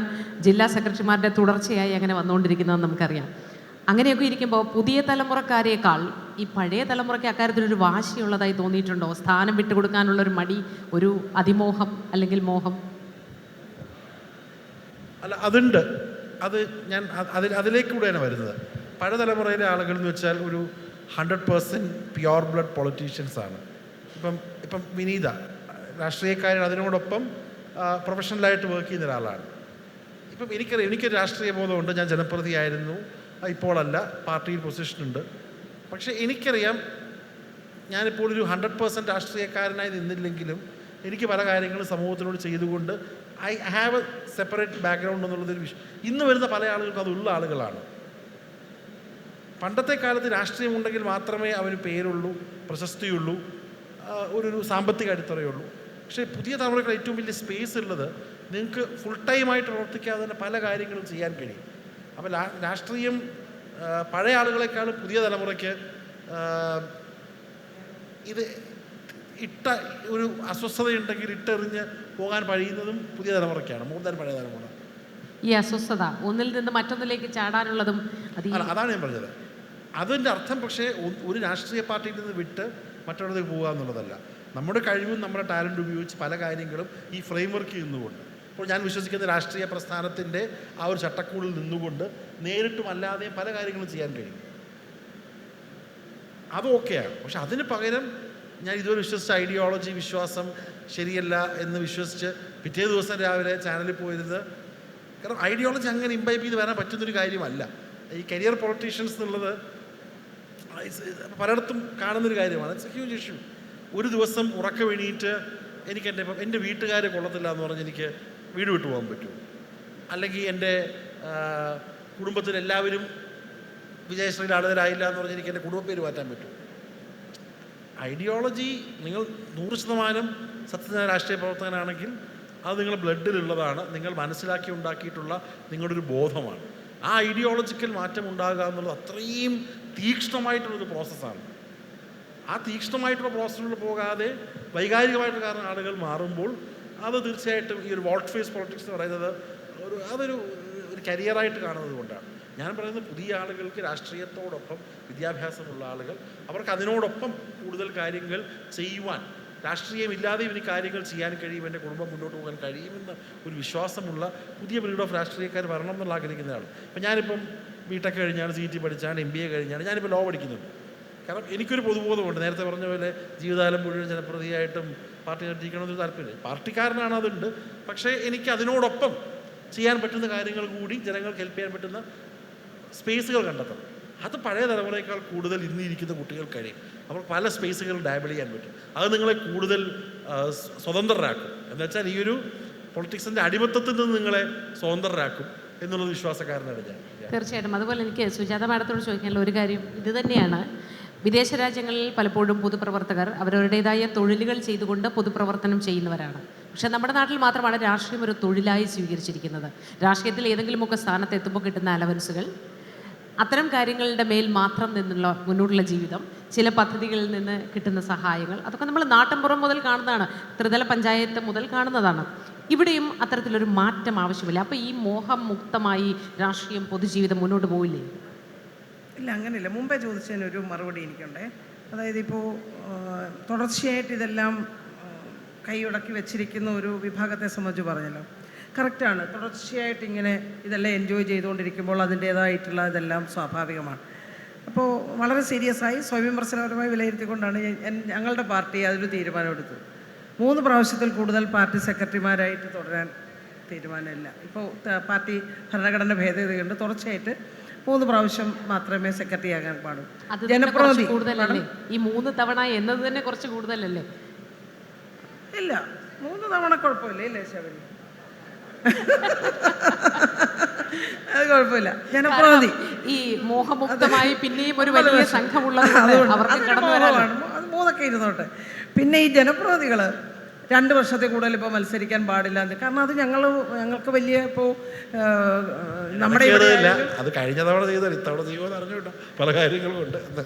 ജില്ലാ സെക്രട്ടറിമാരുടെ തുടർച്ചയായി അങ്ങനെ വന്നുകൊണ്ടിരിക്കുന്നതെന്ന് നമുക്കറിയാം. അങ്ങനെയൊക്കെ ഇരിക്കുമ്പോൾ പുതിയ തലമുറക്കാരേക്കാൾ ഈ പഴയ തലമുറയ്ക്ക് അക്കാര്യത്തിലൊരു വാശിയുള്ളതായി തോന്നിയിട്ടുണ്ടോ? സ്ഥാനം വിട്ടുകൊടുക്കാനുള്ളൊരു മടി, ഒരു അതിമോഹം അല്ലെങ്കിൽ മോഹം? അല്ല, അതുണ്ട്. അത് ഞാൻ അതിലേക്കൂടെയാണ് വരുന്നത്. പഴയ തലമുറയിലെ ആളുകൾ എന്ന് വെച്ചാൽ ഒരു 100% പ്യുവർ ബ്ലഡ് പൊളിറ്റീഷ്യൻസാണ്. ഇപ്പം വിനീത രാഷ്ട്രീയക്കാരൻ, അതിനോടൊപ്പം പ്രൊഫഷണലായിട്ട് വർക്ക് ചെയ്യുന്ന ഒരാളാണ്. ഇപ്പം എനിക്കൊരു രാഷ്ട്രീയ ബോധമുണ്ട്. ഞാൻ ജനപ്രതിയായിരുന്നു, ഇപ്പോഴല്ല, പാർട്ടിയിൽ പൊസിഷനുണ്ട്. പക്ഷേ എനിക്കറിയാം ഞാനിപ്പോൾ ഒരു 100% രാഷ്ട്രീയക്കാരനായി നിന്നില്ലെങ്കിലും എനിക്ക് പല കാര്യങ്ങളും സമൂഹത്തിനോട് ചെയ്തുകൊണ്ട് I have A separate background എന്നുള്ളതൊരു ഇന്ന് വരുന്ന പല ആളുകൾക്കും അതുള്ള ആളുകളാണ്. പണ്ടത്തെ കാലത്ത് രാഷ്ട്രീയമുണ്ടെങ്കിൽ മാത്രമേ അവന് പേരുള്ളൂ, പ്രശസ്തിയുള്ളൂ, ഒരു സാമ്പത്തിക അടിത്തറയുള്ളൂ. പക്ഷേ പുതിയ തലമുറയ്ക്ക് ഏറ്റവും വലിയ സ്പേസ് ഉള്ളത് നിങ്ങൾക്ക് ഫുൾ ടൈമായിട്ട് പ്രവർത്തിക്കാതെ തന്നെ പല കാര്യങ്ങളും ചെയ്യാൻ കഴിയും. അപ്പോൾ രാഷ്ട്രീയം പഴയ ആളുകളെക്കാളും പുതിയ തലമുറയ്ക്ക് ഇത് ഒരു അസ്വസ്ഥതയുണ്ടെങ്കിൽ ഇട്ടെറിഞ്ഞ് പോകാൻ കഴിയുന്നതും പുതിയ തലമുറയ്ക്കാണ്, മോർ പഴയ തലമുറ. ഈ അസ്വസ്ഥത ഒന്നിൽ നിന്ന് മറ്റൊന്നിലേക്ക് ചാടാനുള്ളതും അതാണ് ഞാൻ പറഞ്ഞത്. അതിൻ്റെ അർത്ഥം പക്ഷേ ഒരു രാഷ്ട്രീയ പാർട്ടിയിൽ നിന്ന് വിട്ട് മറ്റുള്ളവർക്ക് പോകുക എന്നുള്ളതല്ല. നമ്മുടെ കഴിവും നമ്മുടെ ടാലൻറ്റ് ഉപയോഗിച്ച് പല കാര്യങ്ങളും ഈ ഫ്രെയിംവർക്ക് നിന്നുകൊണ്ട്, ഇപ്പോൾ ഞാൻ വിശ്വസിക്കുന്ന രാഷ്ട്രീയ പ്രസ്ഥാനത്തിൻ്റെ ആ ഒരു ചട്ടക്കൂടിൽ നിന്നുകൊണ്ട് നേരിട്ടും അല്ലാതെയും പല കാര്യങ്ങളും ചെയ്യാൻ കഴിയും. അത് ഓക്കെയാണ്. പക്ഷെ അതിന് പകരം ഞാൻ ഇതുവരെ വിശ്വസിച്ച ഐഡിയോളജി, വിശ്വാസം ശരിയല്ല എന്ന് വിശ്വസിച്ച് പിറ്റേ ദിവസം രാവിലെ ചാനലിൽ പോയിരുന്നത്. കാരണം ഐഡിയോളജി അങ്ങനെ ഇംബൈബ് ചെയ്ത് വരാൻ പറ്റുന്നൊരു കാര്യമല്ല. ഈ കരിയർ പൊളിറ്റീഷ്യൻസ് എന്നുള്ളത് പലയിടത്തും കാണുന്നൊരു കാര്യമാണ്. It's A huge issue. ഒരു ദിവസം ഉറക്കം എണീറ്റ് എനിക്ക് എൻ്റെ വീട്ടുകാരെ കൊള്ളത്തില്ല എന്ന് പറഞ്ഞ് എനിക്ക് വീട് വിട്ടു പോകാൻ പറ്റുമോ? അല്ലെങ്കിൽ എൻ്റെ കുടുംബത്തിൽ എല്ലാവരും വിജയശ്രീലാളിതരായില്ല എന്ന് പറഞ്ഞ് എനിക്ക് എൻ്റെ കുടുംബപ്പേര് മാറ്റാൻ പറ്റും? ഐഡിയോളജി നിങ്ങൾ 100% സത്യമായ രാഷ്ട്രീയ പ്രവർത്തകനാണെങ്കിൽ അത് നിങ്ങളുടെ ബ്ലഡിലുള്ളതാണ്, നിങ്ങൾ മനസ്സിലാക്കി ഉണ്ടാക്കിയിട്ടുള്ള നിങ്ങളുടെ ഒരു ബോധമാണ്. ആ ഐഡിയോളജിക്കൽ മാറ്റം ഉണ്ടാകുക എന്നുള്ളത് അത്രയും തീക്ഷ്ണമായിട്ടുള്ളൊരു പ്രോസസ്സാണ്. ആ തീക്ഷ്ണമായിട്ടുള്ള പ്രോസസ്സിലൂടെ പോകാതെ വൈകാരികമായിട്ടുള്ള കാരണം ആളുകൾ മാറുമ്പോൾ അത് തീർച്ചയായിട്ടും ഈ ഒരു വോട്ട് ഫേസ് പൊളിറ്റിക്സ് എന്ന് പറയുന്നത് അതൊരു കരിയറായിട്ട് കാണുന്നത് കൊണ്ടാണ് ഞാൻ പറയുന്നത്. പുതിയ ആളുകൾക്ക് രാഷ്ട്രീയത്തോടൊപ്പം വിദ്യാഭ്യാസമുള്ള ആളുകൾ അവർക്ക് അതിനോടൊപ്പം കൂടുതൽ കാര്യങ്ങൾ ചെയ്യുവാൻ, രാഷ്ട്രീയമില്ലാതെ ഇവന് കാര്യങ്ങൾ ചെയ്യാൻ കഴിയും, എൻ്റെ കുടുംബം മുന്നോട്ട് പോകാൻ കഴിയുമെന്ന് ഒരു വിശ്വാസമുള്ള പുതിയ ബ്രീഡ് ഓഫ് രാഷ്ട്രീയക്കാർ വരണം എന്നുള്ള ആഗ്രഹിക്കുന്നതാണ്. ഇപ്പം ഞാനിപ്പം ബിടെക് കഴിഞ്ഞാണ്, CT പഠിച്ചാണ്, MBA കഴിഞ്ഞാണ്, ഞാനിപ്പോൾ ലോ പഠിക്കുന്നുണ്ട്. കാരണം എനിക്കൊരു പൊതുബോധമുണ്ട്. നേരത്തെ പറഞ്ഞ പോലെ ജീവിതകാലം മുഴുവൻ ജനപ്രതിയായിട്ടും പാർട്ടി നിർത്തിക്കണമെന്നൊരു താല്പര്യം, പാർട്ടിക്കാരനാണ്, അതുണ്ട്. പക്ഷേ എനിക്ക് അതിനോടൊപ്പം ചെയ്യാൻ പറ്റുന്ന കാര്യങ്ങൾ കൂടി ജനങ്ങൾക്ക് ഹെൽപ്പ് ചെയ്യാൻ പറ്റുന്ന സ്പേസുകൾ കണ്ടെത്തണം. അത് പഴയ തലമുറയേക്കാൾ കൂടുതൽ ഇന്നിരിക്കുന്ന കുട്ടികൾ കഴിയും. അവർ പല സ്പേസുകൾ ഡാബിൾ ചെയ്യാൻ പറ്റും. അത് നിങ്ങളെ കൂടുതൽ സ്വതന്ത്രരാക്കും. എന്ന് വെച്ചാൽ ഈ ഒരു പൊളിറ്റിക്സിൻ്റെ അടിമത്തത്തിൽ നിന്ന് നിങ്ങളെ സ്വതന്ത്രരാക്കും എന്നുള്ളത് വിശ്വാസക്കാരനാണ് ഞാൻ. തീർച്ചയായിട്ടും. അതുപോലെ എനിക്ക് സുജാത മാഡത്തോട് ചോദിക്കാനുള്ള ഒരു കാര്യം ഇത് തന്നെയാണ്. വിദേശ രാജ്യങ്ങളിൽ പലപ്പോഴും പൊതുപ്രവർത്തകർ അവരവരുടേതായ തൊഴിലുകൾ ചെയ്തുകൊണ്ട് പൊതുപ്രവർത്തനം ചെയ്യുന്നവരാണ്. പക്ഷേ നമ്മുടെ നാട്ടിൽ മാത്രമാണ് രാഷ്ട്രീയം ഒരു തൊഴിലായി സ്വീകരിച്ചിരിക്കുന്നത്. രാഷ്ട്രീയത്തിൽ ഏതെങ്കിലുമൊക്കെ സ്ഥാനത്ത് എത്തുമ്പോൾ കിട്ടുന്ന അലവൻസുകൾ, അത്തരം കാര്യങ്ങളുടെ മേൽ മാത്രം നിന്നുള്ള മുന്നോട്ടുള്ള ജീവിതം, ചില പദ്ധതികളിൽ നിന്ന് കിട്ടുന്ന സഹായങ്ങൾ, അതൊക്കെ നമ്മൾ നാട്ടിൻപുറം മുതൽ കാണുന്നതാണ്, ത്രിതല പഞ്ചായത്ത് മുതൽ കാണുന്നതാണ്. ഇവിടെയും അത്തരത്തിലൊരു മാറ്റം ആവശ്യമില്ല. അപ്പോൾ ഈ മോഹമുക്തമായി രാഷ്ട്രീയം പൊതുജീവിതം മുന്നോട്ട് പോവില്ലേ? ഇല്ല, അങ്ങനെയില്ല. മുമ്പേ ചോദിച്ചതിനൊരു മറുപടി എനിക്കുണ്ടേ. അതായത് ഇപ്പോൾ തുടർച്ചയായിട്ട് ഇതെല്ലാം കൈയുടക്കി വെച്ചിരിക്കുന്ന ഒരു വിഭാഗത്തെ സംബന്ധിച്ച് പറഞ്ഞല്ലോ, കറക്റ്റാണ്. തുടർച്ചയായിട്ട് ഇങ്ങനെ ഇതെല്ലാം എൻജോയ് ചെയ്തുകൊണ്ടിരിക്കുമ്പോൾ അതിൻ്റേതായിട്ടുള്ള ഇതെല്ലാം സ്വാഭാവികമാണ്. അപ്പോൾ വളരെ സീരിയസായി സ്വയംവിമർശനപരമായി വിലയിരുത്തിക്കൊണ്ടാണ് ഞങ്ങളുടെ പാർട്ടി അതിലൊരു തീരുമാനമെടുത്തത്. 3 പ്രാവശ്യത്തിൽ കൂടുതൽ പാർട്ടി സെക്രട്ടറിമാരായിട്ട് തുടരാൻ തീരുമാനമില്ല. ഇപ്പോൾ പാർട്ടി ഭരണഘടന ഭേദഗതി കൊണ്ട് തുടർച്ചയായിട്ട് 3 പ്രാവശ്യം മാത്രമേ സെക്രട്ടറി ആകാൻ പാടൂ. ജനപ്രതിനിധി കൂടുതലല്ലേ ഈ 3 തവണ എന്നത് തന്നെ കുറച്ച് കൂടുതലല്ലേ? ഇല്ല, 3 തവണ കുഴപ്പമില്ല, ഇല്ലേ ശബരി? അത് കുഴപ്പമില്ല. ജനപ്രതിനിധി ഈ മോഹമുക്തമായി പിന്നെയും ഒരു വലിയ സംഘമുള്ളത് അവർക്ക് കടന്നു വരാനാണ്. അത് 3 ഇരുന്നോട്ടെ. പിന്നെ ഈ ജനപ്രതിനിധികൾ 2 വർഷത്തിൽ കൂടുതൽ ഇപ്പോൾ മത്സരിക്കാൻ പാടില്ല. കാരണം അത് ഞങ്ങൾക്ക് വലിയ ഇപ്പോൾ നമ്മുടെ അത് കഴിഞ്ഞ തവണ ചെയ്താൽ ഇത്തവണ ചെയ്യുമെന്ന് അറിഞ്ഞുകൂടാ, പല കാര്യങ്ങളും ഉണ്ട്.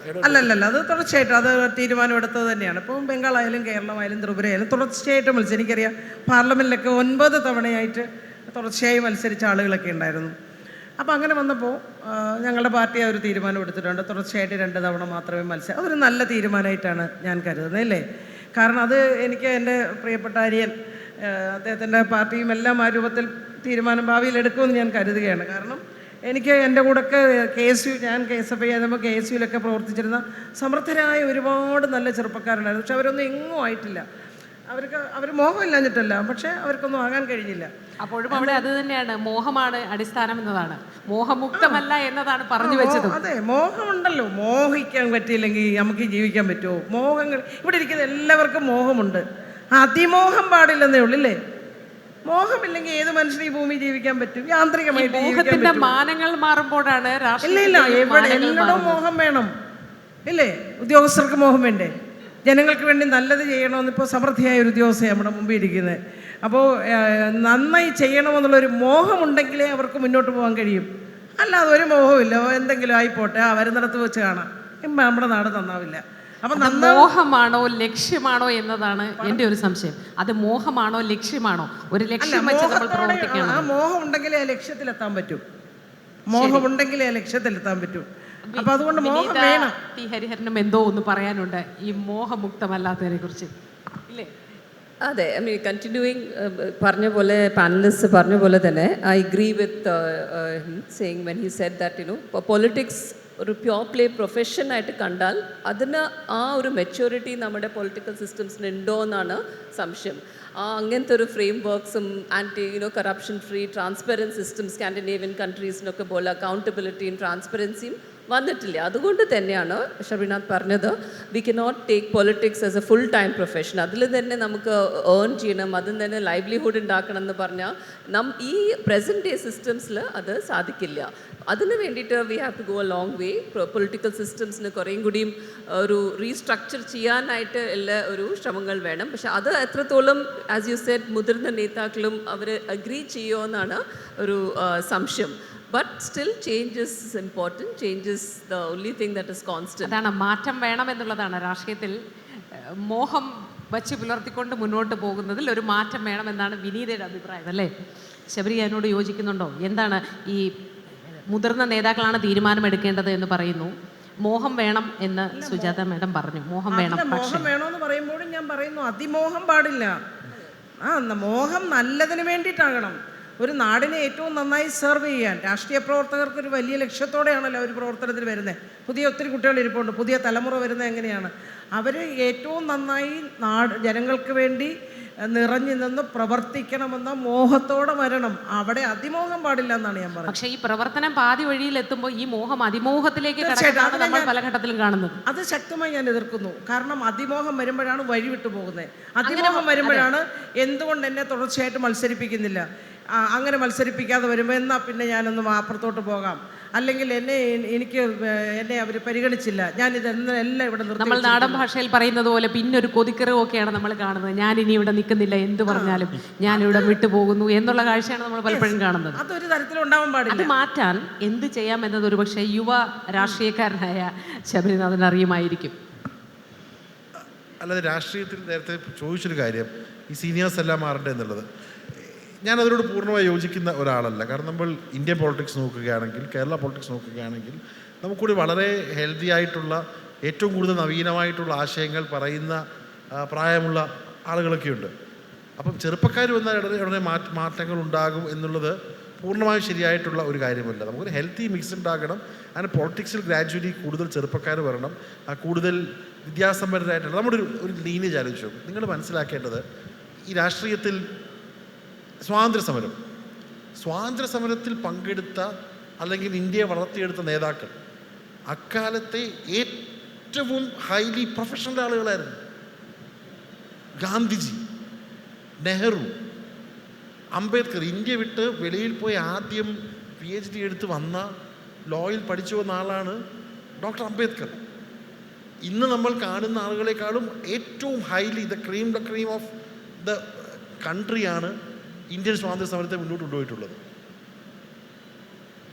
അല്ലല്ല, അത് തുടർച്ചയായിട്ട് അത് തീരുമാനമെടുത്തത് തന്നെയാണ്. ഇപ്പോൾ ബംഗാളായാലും കേരളമായാലും ത്രിപുരയായാലും തുടർച്ചയായിട്ട് മത്സരം. എനിക്കറിയാം പാർലമെൻറ്റിലൊക്കെ 9 തവണയായിട്ട് തുടർച്ചയായി മത്സരിച്ച ആളുകളൊക്കെ ഉണ്ടായിരുന്നു. അപ്പോൾ അങ്ങനെ വന്നപ്പോൾ ഞങ്ങളുടെ പാർട്ടി ആ ഒരു തീരുമാനം എടുത്തിട്ടുണ്ട്, തുടർച്ചയായിട്ട് 2 തവണ മാത്രമേ മത്സരം. അതൊരു നല്ല തീരുമാനമായിട്ടാണ് ഞാൻ കരുതുന്നത്, അല്ലേ? കാരണം അത് എനിക്ക് എൻ്റെ പ്രിയപ്പെട്ട അരിയൻ അദ്ദേഹത്തിൻ്റെ പാർട്ടിയും എല്ലാം ആ രൂപത്തിൽ തീരുമാനം ഭാവിയിൽ എടുക്കുമെന്ന് ഞാൻ കരുതുകയാണ്. കാരണം എനിക്ക് എൻ്റെ കൂടെയൊക്കെ ഞാൻ KSFI ആയിരുന്നപ്പോൾ KSUവിലൊക്കെ പ്രവർത്തിച്ചിരുന്ന സമർത്ഥരായ ഒരുപാട് നല്ല ചെറുപ്പക്കാരുണ്ടായിരുന്നു. പക്ഷെ അവരൊന്നും എങ്ങും ആയിട്ടില്ല. അവർ മോഹമില്ലാഞ്ഞിട്ടല്ല, പക്ഷേ അവർക്കൊന്നും ആകാൻ കഴിഞ്ഞില്ല. അപ്പോഴും അവിടെ അത് തന്നെയാണ്, മോഹമാണ് അടിസ്ഥാനം എന്നതാണ്, മോഹമുക്തമല്ല എന്നതാണ് പറഞ്ഞു വെച്ചത്. അതെ, മോഹമുണ്ടല്ലോ. മോഹിക്കാൻ പറ്റിയില്ലെങ്കിൽ നമുക്ക് ജീവിക്കാൻ പറ്റുമോ? മോഹങ്ങൾ ഇവിടെ ഇരിക്കുന്ന എല്ലാവർക്കും മോഹമുണ്ട്. അതിമോഹം പാടില്ലെന്നേ ഉള്ളൂ, അല്ലേ? മോഹമില്ലെങ്കിൽ ഏത് മനുഷ്യനും ഈ ഭൂമി ജീവിക്കാൻ പറ്റും, യാന്ത്രികമായിട്ട് ജീവിക്കാൻ പറ്റും. മാനങ്ങൾ മാറുമ്പോഴാണ്. ഇല്ല, എല്ലായിടവും മോഹം വേണം, ഇല്ലേ? ഉദ്യോഗസ്ഥർക്ക് മോഹം വേണ്ടേ? ജനങ്ങൾക്ക് വേണ്ടി നല്ലത് ചെയ്യണമെന്ന് ഇപ്പോൾ സമൃദ്ധിയായ ഒരു ഉദ്യോഗസ്ഥയാണ് നമ്മുടെ മുമ്പിൽ ഇരിക്കുന്നത്. അപ്പോൾ നന്നായി ചെയ്യണമെന്നുള്ളൊരു മോഹമുണ്ടെങ്കിലേ അവർക്ക് മുന്നോട്ട് പോകാൻ കഴിയും. അല്ലാതെ ഒരു മോഹമില്ല, എന്തെങ്കിലും ആയിപ്പോട്ടെ, വരുന്നിടത്ത് വെച്ച് കാണാം, നമ്മുടെ നാട് നന്നാവില്ല. അപ്പം മോഹമാണോ ലക്ഷ്യമാണോ എന്നതാണ് എൻ്റെ ഒരു സംശയം. അത് മോഹമാണോ ലക്ഷ്യമാണോ? ഒരു ലക്ഷ്യം വെച്ച് നമ്മൾ പ്രവർത്തിക്കണം. ആ മോഹം ഉണ്ടെങ്കിലേ ആ ലക്ഷ്യത്തിലെത്താൻ പറ്റും. മോഹമുണ്ടെങ്കിലേ ആ ലക്ഷ്യത്തിലെത്താൻ പറ്റും. അപ്പൊ അതുകൊണ്ട് മോഹം വേണം. ടി ഹരിഹരനും എന്തോ ഒന്ന് പറയാനുണ്ട് ഈ മോഹമുക്തമല്ലാത്തതിനെ കുറിച്ച്, ഇല്ലേ? അതെ, ഐ മീൻ കണ്ടിന്യൂയിങ് പറഞ്ഞ പോലെ പാനലിസ്റ്റ് പറഞ്ഞ പോലെ തന്നെ I agree with saying when he said that politics ഒരു പ്യോർ പ്ലേ പ്രൊഫഷനായിട്ട് കണ്ടാൽ അതിന് ആ ഒരു മെച്യൂരിറ്റി നമ്മുടെ പൊളിറ്റിക്കൽ സിസ്റ്റംസിന് ഉണ്ടോ എന്നാണ് സംശയം. അങ്ങനത്തെ ഒരു ഫ്രെയിം വർക്ക്സും anti corruption free transparent systems Scandinavian കൺട്രീസിനൊക്കെ പോലെ അക്കൗണ്ടബിലിറ്റിയും ട്രാൻസ്പെറൻസിയും വന്നിട്ടില്ല. അതുകൊണ്ട് തന്നെയാണ് ഷബീനാഥ് പറഞ്ഞത് we cannot take politics as a full time profession. അതിൽ തന്നെ നമുക്ക് ഏൺ ചെയ്യണം, അതിൽ തന്നെ ലൈവ്ലിഹുഡ് ഉണ്ടാക്കണം എന്ന് പറഞ്ഞാൽ ഈ പ്രസൻറ്റ് ഡേ സിസ്റ്റംസിൽ അത് സാധിക്കില്ല. അതിന് വേണ്ടിയിട്ട് we have to go a long way. Political സിസ്റ്റംസിന് കുറേയും കൂടിയും ഒരു റീസ്ട്രക്ചർ ചെയ്യാനായിട്ട് എല്ലാ ഒരു ശ്രമങ്ങൾ വേണം. പക്ഷെ അത് എത്രത്തോളം ആസ് യു സെഡ് മുതിർന്ന നേതാക്കളും അവർ അഗ്രി ചെയ്യുമോ എന്നാണ് ഒരു സംശയം. But still change is important. Change is the only thing that is constant. അതാണ് മാറ്റം വേണം എന്നുള്ളതാണ് രാഷ്ട്രീയത്തിൽ മോഹം വച്ച് പുലർത്തിക്കൊണ്ട് മുന്നോട്ട് പോകുന്നതിൽ ഒരു മാറ്റം വേണമെന്നാണ് വിനീതയുടെ അഭിപ്രായം, അല്ലേ? ശബരി അതിനോട് യോജിക്കുന്നുണ്ടോ? എന്താണ് ഈ മുതിർന്ന നേതാക്കളാണ് തീരുമാനമെടുക്കേണ്ടത് എന്ന് പറയുന്നു, മോഹം വേണം എന്ന് സുജാത മാഡം പറഞ്ഞു. മോഹം വേണം, മോഹം വേണമെന്ന് പറയുമ്പോഴും ഞാൻ പറയുന്നു അതിമോഹം പാടില്ല. മോഹം നല്ലതിന് വേണ്ടിയിട്ടാകണം. ഒരു നാടിനെ ഏറ്റവും നന്നായി സെർവ് ചെയ്യാൻ രാഷ്ട്രീയ പ്രവർത്തകർക്ക് ഒരു വലിയ ലക്ഷ്യത്തോടെയാണല്ലോ അവർ പ്രവർത്തനത്തിന് വരുന്നത്. പുതിയ ഒത്തിരി കുട്ടികൾ ഇരിപ്പുണ്ട്, പുതിയ തലമുറ വരുന്നത് എങ്ങനെയാണ്? അവർ ഏറ്റവും നന്നായി ജനങ്ങൾക്ക് വേണ്ടി നിറഞ്ഞു നിന്ന് പ്രവർത്തിക്കണമെന്ന മോഹത്തോടെ വരണം. അവിടെ അതിമോഹം പാടില്ല എന്നാണ് ഞാൻ പറയുന്നത്. പക്ഷേ ഈ പ്രവർത്തനം പാതി വഴിയിൽ എത്തുമ്പോൾ ഈ മോഹം അതിമോഹത്തിലേക്ക് കടക്കുന്നതാണ് നമ്മൾ പല ഘട്ടത്തിലും കാണുന്നത്. അത് ശക്തമായി ഞാൻ എതിർക്കുന്നു. കാരണം അതിമോഹം വരുമ്പോഴാണ് വഴി വിട്ടു പോകുന്നത്. അതിമോഹം വരുമ്പോഴാണ് എന്തുകൊണ്ട് എന്നെ തുടർച്ചയായിട്ട് മത്സരിപ്പിക്കുന്നില്ല, അങ്ങനെ മത്സരിപ്പിക്കാതെ വരുമ്പോൾ എന്നാൽ പിന്നെ ഞാനൊന്ന് അപ്പുറത്തോട്ട് പോകാം, അല്ലെങ്കിൽ എന്നെ അവർ പരിഗണിച്ചില്ല, ഞാനിതെല്ലാം ഇവിടെ നിർത്തി. നമ്മൾ നാടൻ ഭാഷയിൽ പറയുന്നത് പോലെ പിന്നൊരു കൊതിക്കറിവൊക്കെയാണ് നമ്മൾ കാണുന്നത്. ഞാനിനി ഇവിടെ നിൽക്കുന്നില്ല, എന്ത് പറഞ്ഞാലും ഞാനിവിടെ വിട്ടുപോകുന്നു എന്നുള്ള കാഴ്ചയാണ് നമ്മൾ പലപ്പോഴും കാണുന്നത്. അതൊരു തരത്തിലും ഉണ്ടാവാൻ പാടില്ല. അത് മാറ്റാൻ എന്ത് ചെയ്യാം എന്നത് ഒരു പക്ഷേ യുവ രാഷ്ട്രീയക്കാരനായ ശബരിനാഥൻ അറിയുമായിരിക്കും. അല്ലാതെ രാഷ്ട്രീയത്തിൽ നേരത്തെ ചോദിച്ചൊരു കാര്യം, ഈ സീനിയേഴ്സ് എല്ലാം മാറണ്ടേ എന്നുള്ളത്, ഞാൻ അതിനോട് പൂർണ്ണമായി യോജിക്കുന്ന ഒരാളല്ല. കാരണം നമ്മൾ ഇന്ത്യൻ പൊളിറ്റിക്സ് നോക്കുകയാണെങ്കിൽ, കേരള പൊളിറ്റിക്സ് നോക്കുകയാണെങ്കിൽ, നമുക്കൂടി വളരെ ഹെൽത്തി ആയിട്ടുള്ള ഏറ്റവും കൂടുതൽ നവീനമായിട്ടുള്ള ആശയങ്ങൾ പറയുന്ന പ്രായമുള്ള ആളുകളൊക്കെയുണ്ട്. അപ്പം ചെറുപ്പക്കാർ വന്നാൽ ഉടനെ മാറ്റങ്ങൾ ഉണ്ടാകും എന്നുള്ളത് പൂർണ്ണമായും ശരിയായിട്ടുള്ള ഒരു കാര്യമല്ല. നമുക്കൊരു ഹെൽത്തി മിക്സ് ഉണ്ടാകണം. അങ്ങനെ പൊളിറ്റിക്സിൽ ഗ്രാജുവലി കൂടുതൽ ചെറുപ്പക്കാർ വരണം, കൂടുതൽ വിദ്യാസമ്പന്നരായിട്ടുള്ള നമ്മുടെ ഒരു ലീനേജ് ആലോചിച്ചു. നിങ്ങൾ മനസ്സിലാക്കേണ്ടത്, ഈ രാഷ്ട്രീയത്തിൽ സ്വാതന്ത്ര്യ സമരത്തിൽ പങ്കെടുത്ത അല്ലെങ്കിൽ ഇന്ത്യയെ വളർത്തിയെടുത്ത നേതാക്കൾ അക്കാലത്തെ ഏറ്റവും ഹൈലി പ്രൊഫഷണൽ ആളുകളായിരുന്നു. ഗാന്ധിജി, നെഹ്റു, അംബേദ്കർ. ഇന്ത്യ വിട്ട് വെളിയിൽ പോയി ആദ്യം PhD എടുത്ത് വന്ന, ലോയിൽ പഠിച്ചു വന്ന ആളാണ് ഡോക്ടർ അംബേദ്കർ. ഇന്ന് നമ്മൾ കാണുന്ന ആളുകളെക്കാളും ഏറ്റവും highly the cream of the കൺട്രിയാണ് ഇന്ത്യൻ സ്വാതന്ത്ര്യ സമരത്തെ മുന്നോട്ട് കൊണ്ടുപോയിട്ടുള്ളത്.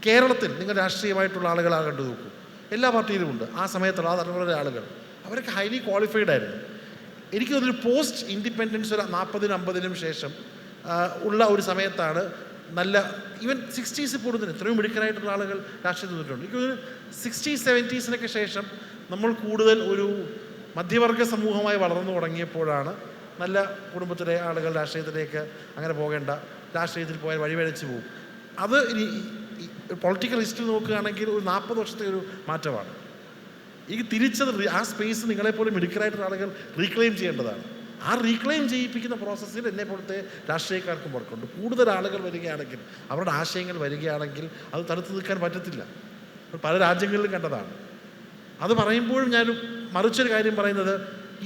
കേരളത്തിൽ നിങ്ങൾ രാഷ്ട്രീയമായിട്ടുള്ള ആളുകളാ കണ്ടു നോക്കൂ, എല്ലാ പാർട്ടിയിലും ഉണ്ട്. ആ സമയത്തുള്ള ആ തലമുറയിലെ ആളുകൾ അവരൊക്കെ ഹൈലി ക്വാളിഫൈഡ് ആയിരുന്നു. എനിക്ക് തോന്നുന്നു പോസ്റ്റ് ഇൻഡിപെൻഡൻസ് ഒരു 40-50 ശേഷം ഉള്ള ഒരു സമയത്താണ് നല്ല ഈവൻ 60s പോലും എത്രയും മിടുക്കനായിട്ടുള്ള ആളുകൾ രാഷ്ട്രീയത്തിൽ നിന്നിട്ടുണ്ട്. എനിക്ക് തോന്നുന്നു 60s 70s ശേഷം നമ്മൾ കൂടുതൽ ഒരു മധ്യവർഗ സമൂഹമായി വളർന്നു തുടങ്ങിയപ്പോഴാണ് നല്ല കുടുംബത്തിലെ ആളുകൾ രാഷ്ട്രീയത്തിലേക്ക് അങ്ങനെ പോകേണ്ട, രാഷ്ട്രീയത്തിൽ പോയാൽ വഴിവഴച്ച് പോകും. അത് ഇനി പൊളിറ്റിക്കൽ ഹിസ്റ്ററി നോക്കുകയാണെങ്കിൽ ഒരു 40 വർഷത്തെ ഒരു മാറ്റമാണ്. എനിക്ക് തിരിച്ചത് ആ സ്പേസ് നിങ്ങളെപ്പോലെ മിടുക്കരായിട്ടുള്ള ആളുകൾ റീക്ലെയിം ചെയ്യേണ്ടതാണ്. ആ റീക്ലെയിം ചെയ്യിപ്പിക്കുന്ന പ്രോസസ്സിൽ എന്നെപ്പോലത്തെ രാഷ്ട്രീയക്കാർക്കും വർക്കുണ്ട്. കൂടുതൽ ആളുകൾ വരികയാണെങ്കിൽ, അവരുടെ ആശയങ്ങൾ വരികയാണെങ്കിൽ അത് തടുത്തു നിൽക്കാൻ പറ്റത്തില്ല. പല രാജ്യങ്ങളിലും കണ്ടതാണ്. അത് പറയുമ്പോഴും ഞാൻ മറിച്ചൊരു കാര്യം പറയുന്നത്,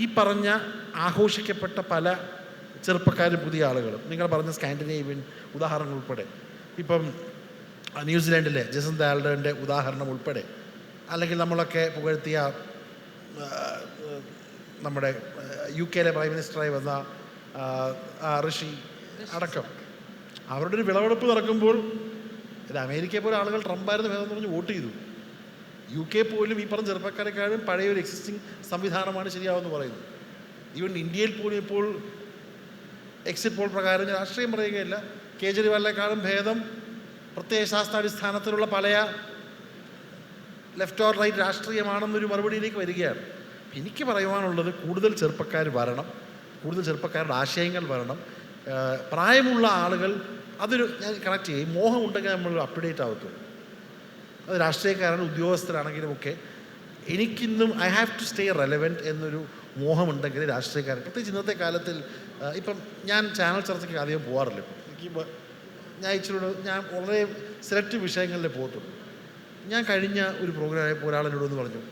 ഈ പറഞ്ഞ ആഘോഷിക്കപ്പെട്ട പല ചെറുപ്പക്കാരും പുതിയ ആളുകളും, നിങ്ങൾ പറഞ്ഞ സ്കാൻഡിനേവിയൻ ഉദാഹരണങ്ങൾ ഉൾപ്പെടെ, ഇപ്പം ന്യൂസിലാൻഡിലെ ജസന്ത് ആൽഡറിൻ്റെ ഉദാഹരണം ഉൾപ്പെടെ, അല്ലെങ്കിൽ നമ്മളൊക്കെ പുകഴ്ത്തിയ നമ്മുടെ UK പ്രൈം മിനിസ്റ്ററായി വന്ന ഋഷി അടക്കം, അവരുടെ ഒരു വിളവെടുപ്പ് നടക്കുമ്പോൾ ഇത് അമേരിക്കയെ പോലെ ആളുകൾ ട്രംപായിരുന്നു ഭേദം പറഞ്ഞ് വോട്ട് ചെയ്തു. UK പോലും ഈ പറഞ്ഞ ചെറുപ്പക്കാരെക്കാളും പഴയ ഒരു എക്സിസ്റ്റിംഗ് സംവിധാനമാണ് ശരിയാവെന്ന് പറയുന്നു. ഈവൻ ഇന്ത്യയിൽ പോലും ഇപ്പോൾ എക്സിറ്റ് പോൾ പ്രകാരം രാഷ്ട്രീയം പറയുകയില്ല, കേജ്രിവാളിനെക്കാളും ഭേദം പ്രത്യയശാസ്ത്രാടിസ്ഥാനത്തിലുള്ള പല ലെഫ്റ്റ് ഓർ റൈറ്റ് രാഷ്ട്രീയമാണെന്നൊരു മറുപടിയിലേക്ക് വരികയാണ്. എനിക്ക് പറയുവാനുള്ളത്, കൂടുതൽ ചെറുപ്പക്കാർ വരണം, കൂടുതൽ ചെറുപ്പക്കാരുടെ ആശയങ്ങൾ വരണം. പ്രായമുള്ള ആളുകൾ അതൊരു ഞാൻ കണക്ട് ചെയ്യും. മോഹമുണ്ടെങ്കിൽ നമ്മൾ അപ്ഡേറ്റ് ആവത്തുള്ളൂ. അത് രാഷ്ട്രീയക്കാരാണ്, ഉദ്യോഗസ്ഥരാണെങ്കിലും ഒക്കെ. എനിക്കിന്നും I have to stay relevant എന്നൊരു മോഹമുണ്ടെങ്കിൽ രാഷ്ട്രീയക്കാരൻ, പ്രത്യേകിച്ച് ഇന്നത്തെ കാലത്തിൽ. ഇപ്പം ഞാൻ ചാനൽ ചർച്ചയ്ക്ക് അധികം പോകാറില്ല. ഇപ്പം ഞാൻ വളരെ സെലക്റ്റീവ് വിഷയങ്ങളിലേ പോകത്തുള്ളൂ. ഞാൻ കഴിഞ്ഞ ഒരു പ്രോഗ്രാം ഒരാളിനോടൊന്ന് പറഞ്ഞു,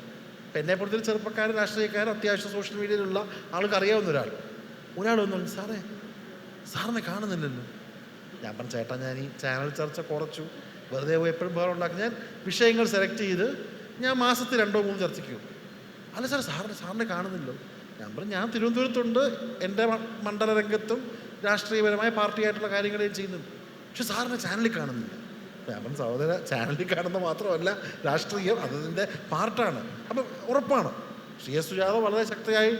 ഇപ്പം എന്നെപ്പോഴത്തെ ചെറുപ്പക്കാരൻ രാഷ്ട്രീയക്കാരൻ അത്യാവശ്യം സോഷ്യൽ മീഡിയയിലുള്ള ആൾക്ക് അറിയാവുന്ന ഒരാളൊന്ന് പറഞ്ഞു, സാറിനെ കാണുന്നില്ലല്ലോ. ഞാൻ പറഞ്ഞു, ചേട്ടാ ഞാൻ ഈ ചാനൽ ചർച്ച കുറച്ചു, വെറുതെ പോയി എപ്പോഴും ബഹളം ഉണ്ടാക്കി. ഞാൻ വിഷയങ്ങൾ സെലക്ട് ചെയ്ത് ഞാൻ മാസത്തിൽ 2-3 ചർച്ചയ്ക്ക് പോകും. അല്ല സാർ, സാറിനെ കാണുന്നില്ലോ. ഞാൻ പറഞ്ഞു, ഞാൻ തിരുവനന്തപുരത്തുണ്ട്, എൻ്റെ മണ്ഡലരംഗത്തും രാഷ്ട്രീയപരമായ പാർട്ടിയായിട്ടുള്ള കാര്യങ്ങൾ ഞാൻ ചെയ്യുന്നുണ്ട്. പക്ഷെ സാറിനെ ചാനലിൽ കാണുന്നില്ല. ഞാൻ പറഞ്ഞു, സഹോദര, ചാനലിൽ കാണുന്ന മാത്രമല്ല രാഷ്ട്രീയം, അതിൻ്റെ പാർട്ടാണ്. അപ്പം ഉറപ്പാണ് CS സുജാത വളരെ ശക്തിയായി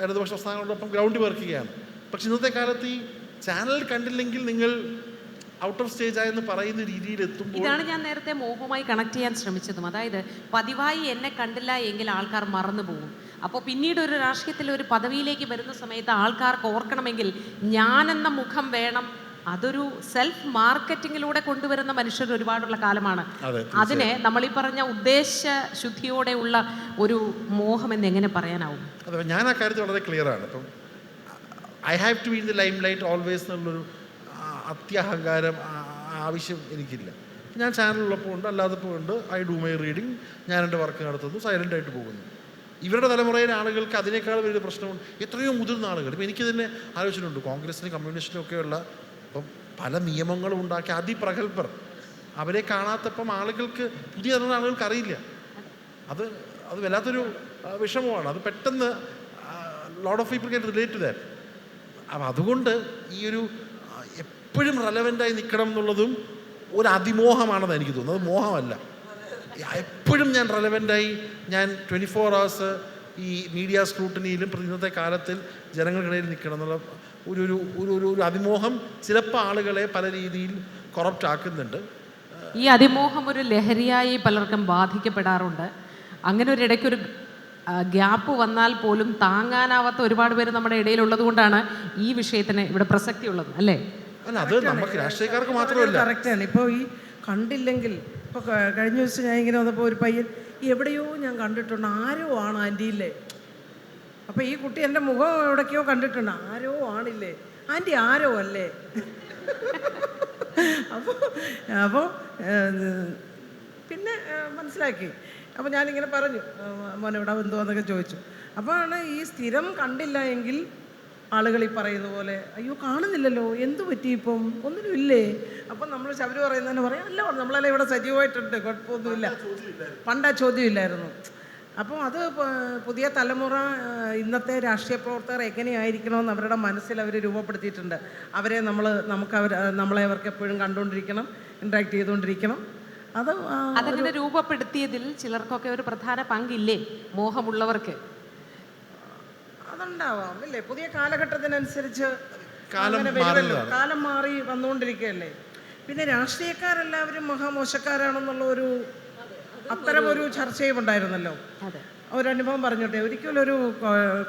ഇടതുപക്ഷ പ്രസ്ഥാനങ്ങളോടൊപ്പം ഗ്രൗണ്ടിൽ വർക്ക് ചെയ്യുകയാണ്. പക്ഷെ ഇന്നത്തെ കാലത്ത് ഈ ചാനൽ കണ്ടില്ലെങ്കിൽ നിങ്ങൾ ഔട്ട് ഓഫ് സ്റ്റേജ് ആയെന്ന് പറയുന്ന രീതിയിൽ എത്തുമ്പോൾ, ഇതാണ് ഞാൻ നേരത്തെ മോഹവുമായി കണക്ട് ചെയ്യാൻ ശ്രമിച്ചതും. അതായത് പതിവായി എന്നെ കണ്ടില്ല എങ്കിൽ ആൾക്കാർ മറന്നു പോകും. അപ്പോൾ പിന്നീട് ഒരു രാഷ്ട്രീയത്തിൽ ഒരു പദവിയിലേക്ക് വരുന്ന സമയത്ത് ആൾക്കാർക്ക് ഓർക്കണമെങ്കിൽ ഞാനെന്ന മുഖം വേണം. അതൊരു സെൽഫ് മാർക്കറ്റിങ്ങിലൂടെ കൊണ്ടുവരുന്ന മനുഷ്യർ ഒരുപാടുള്ള കാലമാണ്. അതിനെ നമ്മൾ ഈ പറഞ്ഞ ഉദ്ദേശ ശുദ്ധിയോടെയുള്ള ഒരു മോഹം എന്ന് എങ്ങനെ പറയാനാവും? അതെ, ഞാൻ ആ കാര്യത്തിൽ വളരെ ക്ലിയറാണ്. ഇപ്പം I have to be in the limelight always എന്നുള്ളൊരു അത്യഹങ്കാരം ആവശ്യം എനിക്കില്ല. ഞാൻ ചാനലുള്ളപ്പോൾ ഉണ്ട്, അല്ലാത്തപ്പോൾ ഉണ്ട്. ഐ ഡു മൈ റീഡിങ്, ഞാൻ എൻ്റെ വർക്ക് നടത്തുന്നു, സൈലൻ്റായിട്ട് പോകുന്നു. ഇവരുടെ തലമുറയിലെ ആളുകൾക്ക് അതിനേക്കാൾ വലിയ പ്രശ്നമുണ്ട്. എത്രയോ മുതിർന്ന ആളുകൾ, ഇപ്പം എനിക്ക് തന്നെ ആലോചനയുണ്ട്, കോൺഗ്രസിനും കമ്മ്യൂണിസ്റ്റിനും ഒക്കെയുള്ള ഇപ്പം പല നിയമങ്ങളും ഉണ്ടാക്കി അതിപ്രഗത്ഭർ, അവരെ കാണാത്തപ്പം ആളുകൾക്ക്, പുതിയ തലമുറ ആളുകൾക്ക് അറിയില്ല. അത് വല്ലാത്തൊരു വിഷമമാണ്. അത് പെട്ടെന്ന് lot of people can relate to that. അപ്പം അതുകൊണ്ട് ഈ ഒരു എപ്പോഴും റെലവൻ്റായി നിൽക്കണം എന്നുള്ളതും ഒരു അതിമോഹമാണെന്ന് എനിക്ക് തോന്നുന്നത്. അത് മോഹമല്ല. എപ്പോഴും ഞാൻ റെലവൻ്റായി, ഞാൻ 24 hours ഈ മീഡിയ സ്ക്രൂട്ടനിയിലും ഇന്നത്തെ കാലത്തിൽ ജനങ്ങൾക്കിടയിൽ നിൽക്കണം എന്നുള്ള ഒരു അതിമോഹം ചിലപ്പോൾ ആളുകളെ പല രീതിയിൽ കൊറപ്റ്റ് ആക്കുന്നുണ്ട്. ഈ അതിമോഹം ഒരു ലഹരിയായി പലർക്കും ബാധിക്കപ്പെടാറുണ്ട്. അങ്ങനെ ഒരു ഇടയ്ക്കൊരു ഗ്യാപ്പ് വന്നാൽ പോലും താങ്ങാനാവാത്ത ഒരുപാട് പേര് നമ്മുടെ ഇടയിലുള്ളത് കൊണ്ടാണ് ഈ വിഷയത്തിന് ഇവിടെ പ്രസക്തി ഉള്ളത്, അല്ലേ? അല്ല, അത് നമുക്ക് രാഷ്ട്രീയക്കാർക്ക് മാത്രമല്ല. കറക്റ്റാണ്. ഇപ്പോൾ ഈ കണ്ടില്ലെങ്കിൽ, ഇപ്പോൾ കഴിഞ്ഞ ദിവസം ഞാൻ ഇങ്ങനെ വന്നപ്പോൾ ഒരു പയ്യൻ എവിടെയോ ഞാൻ കണ്ടിട്ടുണ്ട്, ആരോ ആണ് ആൻറ്റിയില്ലേ. അപ്പോൾ ഈ കുട്ടി എൻ്റെ മുഖം എവിടേക്കോ കണ്ടിട്ടുണ്ട്, ആരോ ആണില്ലേ, ആൻറ്റി ആരോ അല്ലേ. അപ്പോൾ പിന്നെ മനസ്സിലാക്കി. അപ്പോൾ ഞാനിങ്ങനെ പറഞ്ഞു, മോനെ ഇവിടെ എന്തുവാന്നൊക്കെ ചോദിച്ചു. അപ്പോഴാണ് ഈ സ്ഥിരം കണ്ടില്ല എങ്കിൽ ആളുകൾ ഈ പറയുന്ന പോലെ, അയ്യോ കാണുന്നില്ലല്ലോ, എന്തു പറ്റി, ഇപ്പം ഒന്നിനുമില്ലേ. അപ്പം നമ്മൾ ശബരി പറയുന്നതിന് പറയാം, അല്ല നമ്മളെല്ലാം ഇവിടെ സജീവമായിട്ടുണ്ട്, കുഴപ്പമൊന്നുമില്ല. പണ്ട് ആ ചോദ്യമില്ലായിരുന്നു. അപ്പോൾ അത് പുതിയ തലമുറ, ഇന്നത്തെ രാഷ്ട്രീയ പ്രവർത്തകർ എങ്ങനെയായിരിക്കണമെന്ന് അവരുടെ മനസ്സിൽ അവർ രൂപപ്പെടുത്തിയിട്ടുണ്ട്. അവരെ നമ്മളെ അവർക്ക് എപ്പോഴും കണ്ടുകൊണ്ടിരിക്കണം, ഇൻട്രാക്ട് ചെയ്തുകൊണ്ടിരിക്കണം. അതങ്ങനെ രൂപപ്പെടുത്തിയതിൽ ചിലർക്കൊക്കെ ഒരു പ്രധാന പങ്കില്ലേ, മോഹമുള്ളവർക്ക്? അതുണ്ടാവാം, അല്ലേ? പുതിയ കാലഘട്ടത്തിനനുസരിച്ച് കാലം മാറി വന്നുകൊണ്ടിരിക്കുകയല്ലേ. പിന്നെ രാഷ്ട്രീയക്കാരെല്ലാവരും മഹാമോശക്കാരാണെന്നുള്ള അത്തരമൊരു ചർച്ചയും ഉണ്ടായിരുന്നല്ലോ. ഒരനുഭവം പറഞ്ഞോട്ടെ. ഒരിക്കലും ഒരു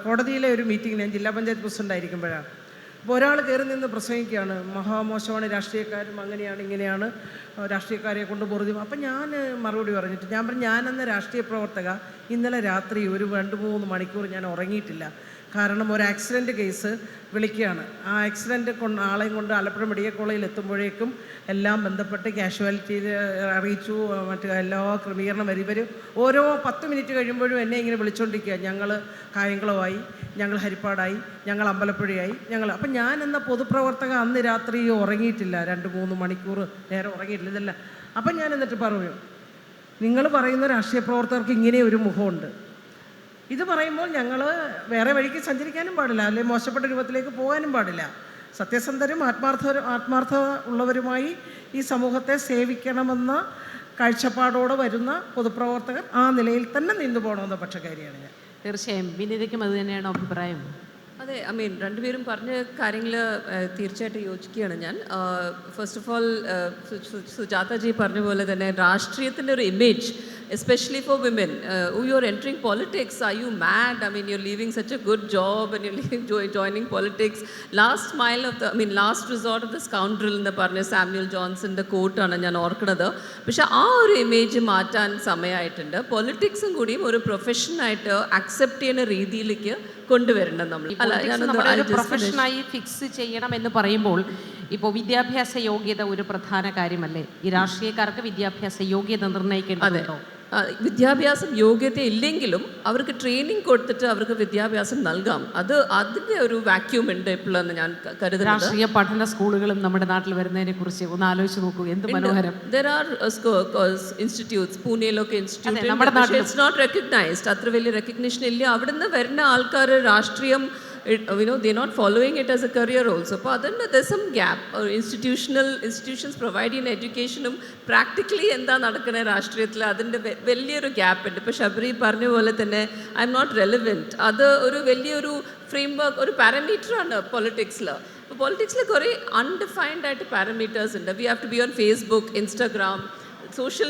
കോടതിയിലെ ഒരു മീറ്റിംഗ്, ഞാൻ ജില്ലാ പഞ്ചായത്ത് പ്രസിഡന്റ് ആയിരിക്കുമ്പോഴാണ്. അപ്പോൾ ഒരാൾ കയറി നിന്ന് പ്രസംഗിക്കുകയാണ്, മഹാമോശമാണ് രാഷ്ട്രീയക്കാരും, അങ്ങനെയാണ് ഇങ്ങനെയാണ്, രാഷ്ട്രീയക്കാരെ കൊണ്ട് പൊറുതി. അപ്പം ഞാൻ മറുപടി പറഞ്ഞിട്ട് ഞാൻ പറഞ്ഞു, ഞാനെന്ന രാഷ്ട്രീയ പ്രവർത്തക ഇന്നലെ രാത്രി ഒരു 2-3 മണിക്കൂർ ഞാൻ ഉറങ്ങിയിട്ടില്ല. കാരണം ഒരു ആക്സിഡൻറ്റ് കേസ് വിളിക്കുകയാണ്. ആ ആക്സിഡൻറ്റ് ആളെയും കൊണ്ട് ആലപ്പുഴ മെഡിക്കൽ കോളേജിൽ എത്തുമ്പോഴേക്കും എല്ലാം ബന്ധപ്പെട്ട് കാഷ്വാലിറ്റി അറിയിച്ചു, മറ്റ് എല്ലാ ക്രമീകരണം ഇവർ ഓരോ 10 മിനിറ്റ് കഴിയുമ്പോഴും എന്നെ ഇങ്ങനെ വിളിച്ചുകൊണ്ടിരിക്കുക. ഞങ്ങൾ കായംകുളമായി, ഞങ്ങൾ ഹരിപ്പാടായി, ഞങ്ങൾ അമ്പലപ്പുഴയായി, അപ്പം ഞാൻ എന്ന പൊതുപ്രവർത്തക അന്ന് രാത്രി ഉറങ്ങിയിട്ടില്ല, 2-3 മണിക്കൂർ നേരം ഉറങ്ങിയിട്ടില്ല. ഇതല്ല. അപ്പം ഞാൻ എന്നിട്ട് പറഞ്ഞു, നിങ്ങൾ പറയുന്ന രാഷ്ട്രീയ പ്രവർത്തകർക്ക് ഇങ്ങനെ ഒരു മുഖമുണ്ട്. ഇത് പറയുമ്പോൾ ഞങ്ങൾ വേറെ വഴിക്ക് സഞ്ചരിക്കാനും പാടില്ല, അല്ലെങ്കിൽ മോശപ്പെട്ട രൂപത്തിലേക്ക് പോകാനും പാടില്ല. സത്യസന്ധരും ആത്മാർത്ഥത ഉള്ളവരുമായി ഈ സമൂഹത്തെ സേവിക്കണമെന്ന കാഴ്ചപ്പാടോടെ വരുന്ന പൊതുപ്രവർത്തകർ ആ നിലയിൽ തന്നെ നിന്നു പോകണമെന്ന പക്ഷക്കാരിയാണ് ഞാൻ. തീർച്ചയായും വിനീതയ്ക്കും അത് തന്നെയാണ് അഭിപ്രായം. അതെ, രണ്ടുപേരും പറഞ്ഞ കാര്യങ്ങൾ തീർച്ചയായിട്ടും യോജിക്കുകയാണ് ഞാൻ. ഫസ്റ്റ് ഓഫ് ഓൾ, സുജാതാജി പറഞ്ഞ പോലെ തന്നെ രാഷ്ട്രീയത്തിൻ്റെ ഒരു image, especially for women, who you're entering politics, are you mad? You're leaving such a good job and you're joining politics. Last mile of last resort of the scoundrel എന്ന് പറഞ്ഞ Samuel ജോൺസന്റെ കോട്ടാണ് ഞാൻ ഓർക്കുന്നത്. പക്ഷെ ആ ഒരു ഇമേജ് മാറ്റാൻ സമയമായിട്ടുണ്ട്. പൊളിറ്റിക്സും കൂടിയും ഒരു പ്രൊഫഷനായിട്ട് അക്സെപ്റ്റ് ചെയ്യുന്ന രീതിയിലേക്ക് കൊണ്ടുവരണം നമ്മൾ. പ്രൊഫഷനായി ഫിക്സ് ചെയ്യണം എന്ന് പറയുമ്പോൾ ഇപ്പോൾ വിദ്യാഭ്യാസ യോഗ്യത ഒരു പ്രധാന കാര്യമല്ലേ? ഈ രാഷ്ട്രീയക്കാർക്ക് വിദ്യാഭ്യാസ യോഗ്യത നിർണ്ണയിക്കേണ്ടതുണ്ടോ? വിദ്യാഭ്യാസം യോഗ്യത ഇല്ലെങ്കിലും അവർക്ക് ട്രെയിനിങ് കൊടുത്തിട്ട് അവർക്ക് വിദ്യാഭ്യാസം നൽകാം. അതിൻ്റെ ഒരു വാക്യൂം ഉണ്ട് ഇപ്പോഴെന്ന് ഞാൻ കരുതുന്നത്. രാഷ്ട്രീയ പഠന സ്കൂളുകളും നമ്മുടെ നാട്ടിൽ വരുന്നതിനെ കുറിച്ച് ഒന്ന് ആലോചിച്ച് നോക്കൂ, എന്ത് മനോഹരം. There are institutes, പൂനെയിലൊക്കെ ഇൻസ്റ്റിറ്റ്യൂട്ട്, നമ്മുടെ നാട്ടിൽ ഇറ്റ്സ് നോട്ട് റെക്കഗ്നൈസ്ഡ്. അത്ര വലിയ റെക്കഗ്നിഷൻ ഇല്ല. അവിടുന്ന് വരുന്ന ആൾക്കാർ രാഷ്ട്രീയം, they're not following it as a career also. അപ്പോൾ അതുകൊണ്ട് there's some gap. institutions provide ചെയ്യുന്ന എഡ്യൂക്കേഷനും പ്രാക്ടിക്കലി എന്താ നടക്കുന്നത് രാഷ്ട്രീയത്തിൽ, അതിൻ്റെ വലിയൊരു ഗ്യാപ്പ് ഉണ്ട്. ഇപ്പോൾ ശബരി പറഞ്ഞ പോലെ തന്നെ ഐ എം നോട്ട് റെലവെൻറ്റ്, അത് ഒരു വലിയൊരു ഫ്രെയിംവർക്ക്, ഒരു പാരാമീറ്ററാണ് പൊളിറ്റിക്സിൽ. ഇപ്പോൾ പൊളിറ്റിക്സിൽ കുറേ അൺഡിഫൈൻഡ് ആയിട്ട് പാരാമീറ്റേഴ്സ് ഉണ്ട്. We have to be on Facebook, Instagram, social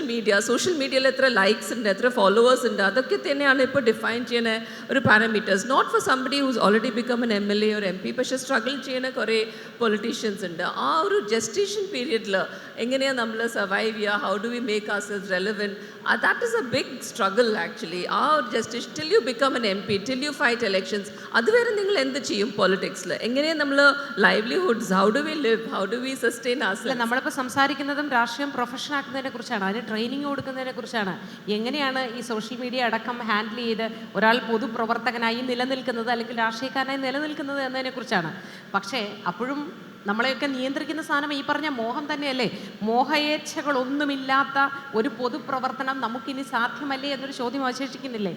മീഡിയയിൽ എത്ര ലൈക്സ് ഉണ്ട്, എത്ര ഫോളോവേഴ്സ് ഉണ്ട്, അതൊക്കെ തന്നെയാണ് ഇപ്പോൾ ഡിഫൈൻ ചെയ്യുന്ന ഒരു parameters. Not for somebody whose already become an MLA or MP. പക്ഷേ സ്ട്രഗിൾ ചെയ്യുന്ന കുറേ പൊളിറ്റീഷ്യൻസ് ഉണ്ട്. ആ ഒരു ജസ്റ്റേഷൻ പീരിയഡിൽ എങ്ങനെയാണ് നമ്മൾ സർവൈവ് ചെയ്യുക, how do we make ourselves relevant, that is a big struggle actually. ആ ഒരു gestation till you become an MP, till you fight elections, അതുവരെ നിങ്ങൾ എന്ത് ചെയ്യും പൊളിറ്റിക്സിൽ? എങ്ങനെയാണ് നമ്മൾ livelihoods, how do we live, how do we sustain ourselves? നമ്മളിപ്പോൾ സംസാരിക്കുന്നതും രാഷ്ട്രീയം പ്രൊഫഷൻ ആക്കുന്നതിനെ കുറിച്ചാണ്, അതിന് ട്രെയിനിങ് കൊടുക്കുന്നതിനെ കുറിച്ചാണ്. എങ്ങനെയാണ് ഈ സോഷ്യൽ മീഡിയ അടക്കം ഹാൻഡിൽ ചെയ്ത് ഒരാൾ പൊതുപ്രവർത്തകനായി നിലനിൽക്കുന്നത് അല്ലെങ്കിൽ രാഷ്ട്രീയക്കാരനായി നിലനിൽക്കുന്നത് എന്നതിനെക്കുറിച്ചാണ്. പക്ഷേ അപ്പോഴും നമ്മളെയൊക്കെ നിയന്ത്രിക്കുന്ന സാധനം ഈ പറഞ്ഞ മോഹം തന്നെയല്ലേ? മോഹയേച്ഛകളൊന്നുമില്ലാത്ത ഒരു പൊതുപ്രവർത്തനം നമുക്കിനി സാധ്യമല്ലേ എന്നൊരു ചോദ്യം അവശേഷിക്കുന്നില്ലേ?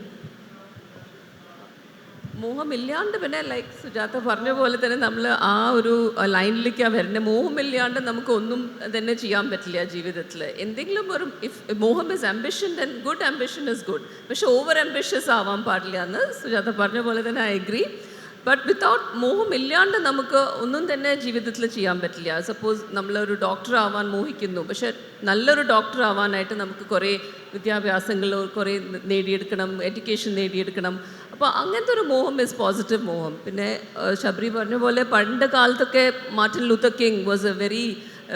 മോഹമില്ലാണ്ട് പിന്നെ ലൈക്ക് സുജാത പറഞ്ഞ പോലെ തന്നെ നമ്മൾ ആ ഒരു ലൈനിലേക്കാണ് വരുന്നത്. മോഹമില്ലാണ്ട് നമുക്ക് ഒന്നും തന്നെ ചെയ്യാൻ പറ്റില്ല ജീവിതത്തിൽ. എന്തെങ്കിലും ഒരു മോഹം is ambition, then good ambition is good. പക്ഷെ ഓവർ ആംബിഷ്യസ് ആവാൻ പാടില്ല എന്ന് സുജാത പറഞ്ഞ പോലെ തന്നെ ഐ അഗ്രി. ബട്ട് വിത്തൗട്ട് മോഹം ഇല്ലാണ്ട് നമുക്ക് ഒന്നും തന്നെ ജീവിതത്തിൽ ചെയ്യാൻ പറ്റില്ല. സപ്പോസ് നമ്മളൊരു ഡോക്ടർ ആവാൻ മോഹിക്കുന്നു, പക്ഷെ നല്ലൊരു ഡോക്ടർ ആവാനായിട്ട് നമുക്ക് കുറേ വിദ്യാഭ്യാസങ്ങൾ കുറേ നേടിയെടുക്കണം, എഡ്യൂക്കേഷൻ നേടിയെടുക്കണം. അപ്പോൾ അങ്ങനത്തെ ഒരു മോഹം ഇസ് പോസിറ്റീവ് മോഹം. പിന്നെ ശബരി പറഞ്ഞ പോലെ പണ്ട് കാലത്തൊക്കെ Martin Luther king was A very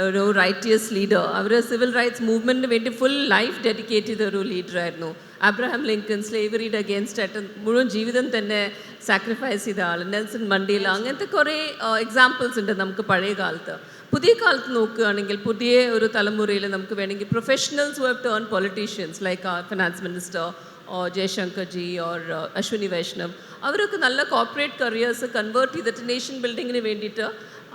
ഒരു റൈറ്റിയസ് ലീഡർ. അവർ സിവിൽ റൈറ്റ്സ് മൂവ്മെൻറ്റിന് വേണ്ടി ഫുൾ ലൈഫ് ഡെഡിക്കേറ്റ് ചെയ്ത ഒരു ലീഡറായിരുന്നു. അബ്രഹാം ലിങ്കൺ സ്ലേവറിയുടെ അഗെയിൻസ്റ്റ് ആയിട്ട് മുഴുവൻ ജീവിതം തന്നെ സാക്രിഫൈസ് ചെയ്ത ആൾ. നെൽസൺ മണ്ടേല, അങ്ങനത്തെ കുറേ എക്സാമ്പിൾസ് ഉണ്ട് നമുക്ക് പഴയ കാലത്ത്. പുതിയ കാലത്ത് നോക്കുകയാണെങ്കിൽ പുതിയ ഒരു തലമുറയിൽ നമുക്ക് വേണമെങ്കിൽ professionals who have turn politicians like finance minister or Jaishankar ji or Ashwini Vaishnav, അവരൊക്കെ നല്ല കോർപ്പറേറ്റ് കരിയേഴ്സ് കൺവേർട്ട് ചെയ്തിട്ട് നേഷൻ ബിൽഡിങ്ങിന് വേണ്ടിയിട്ട്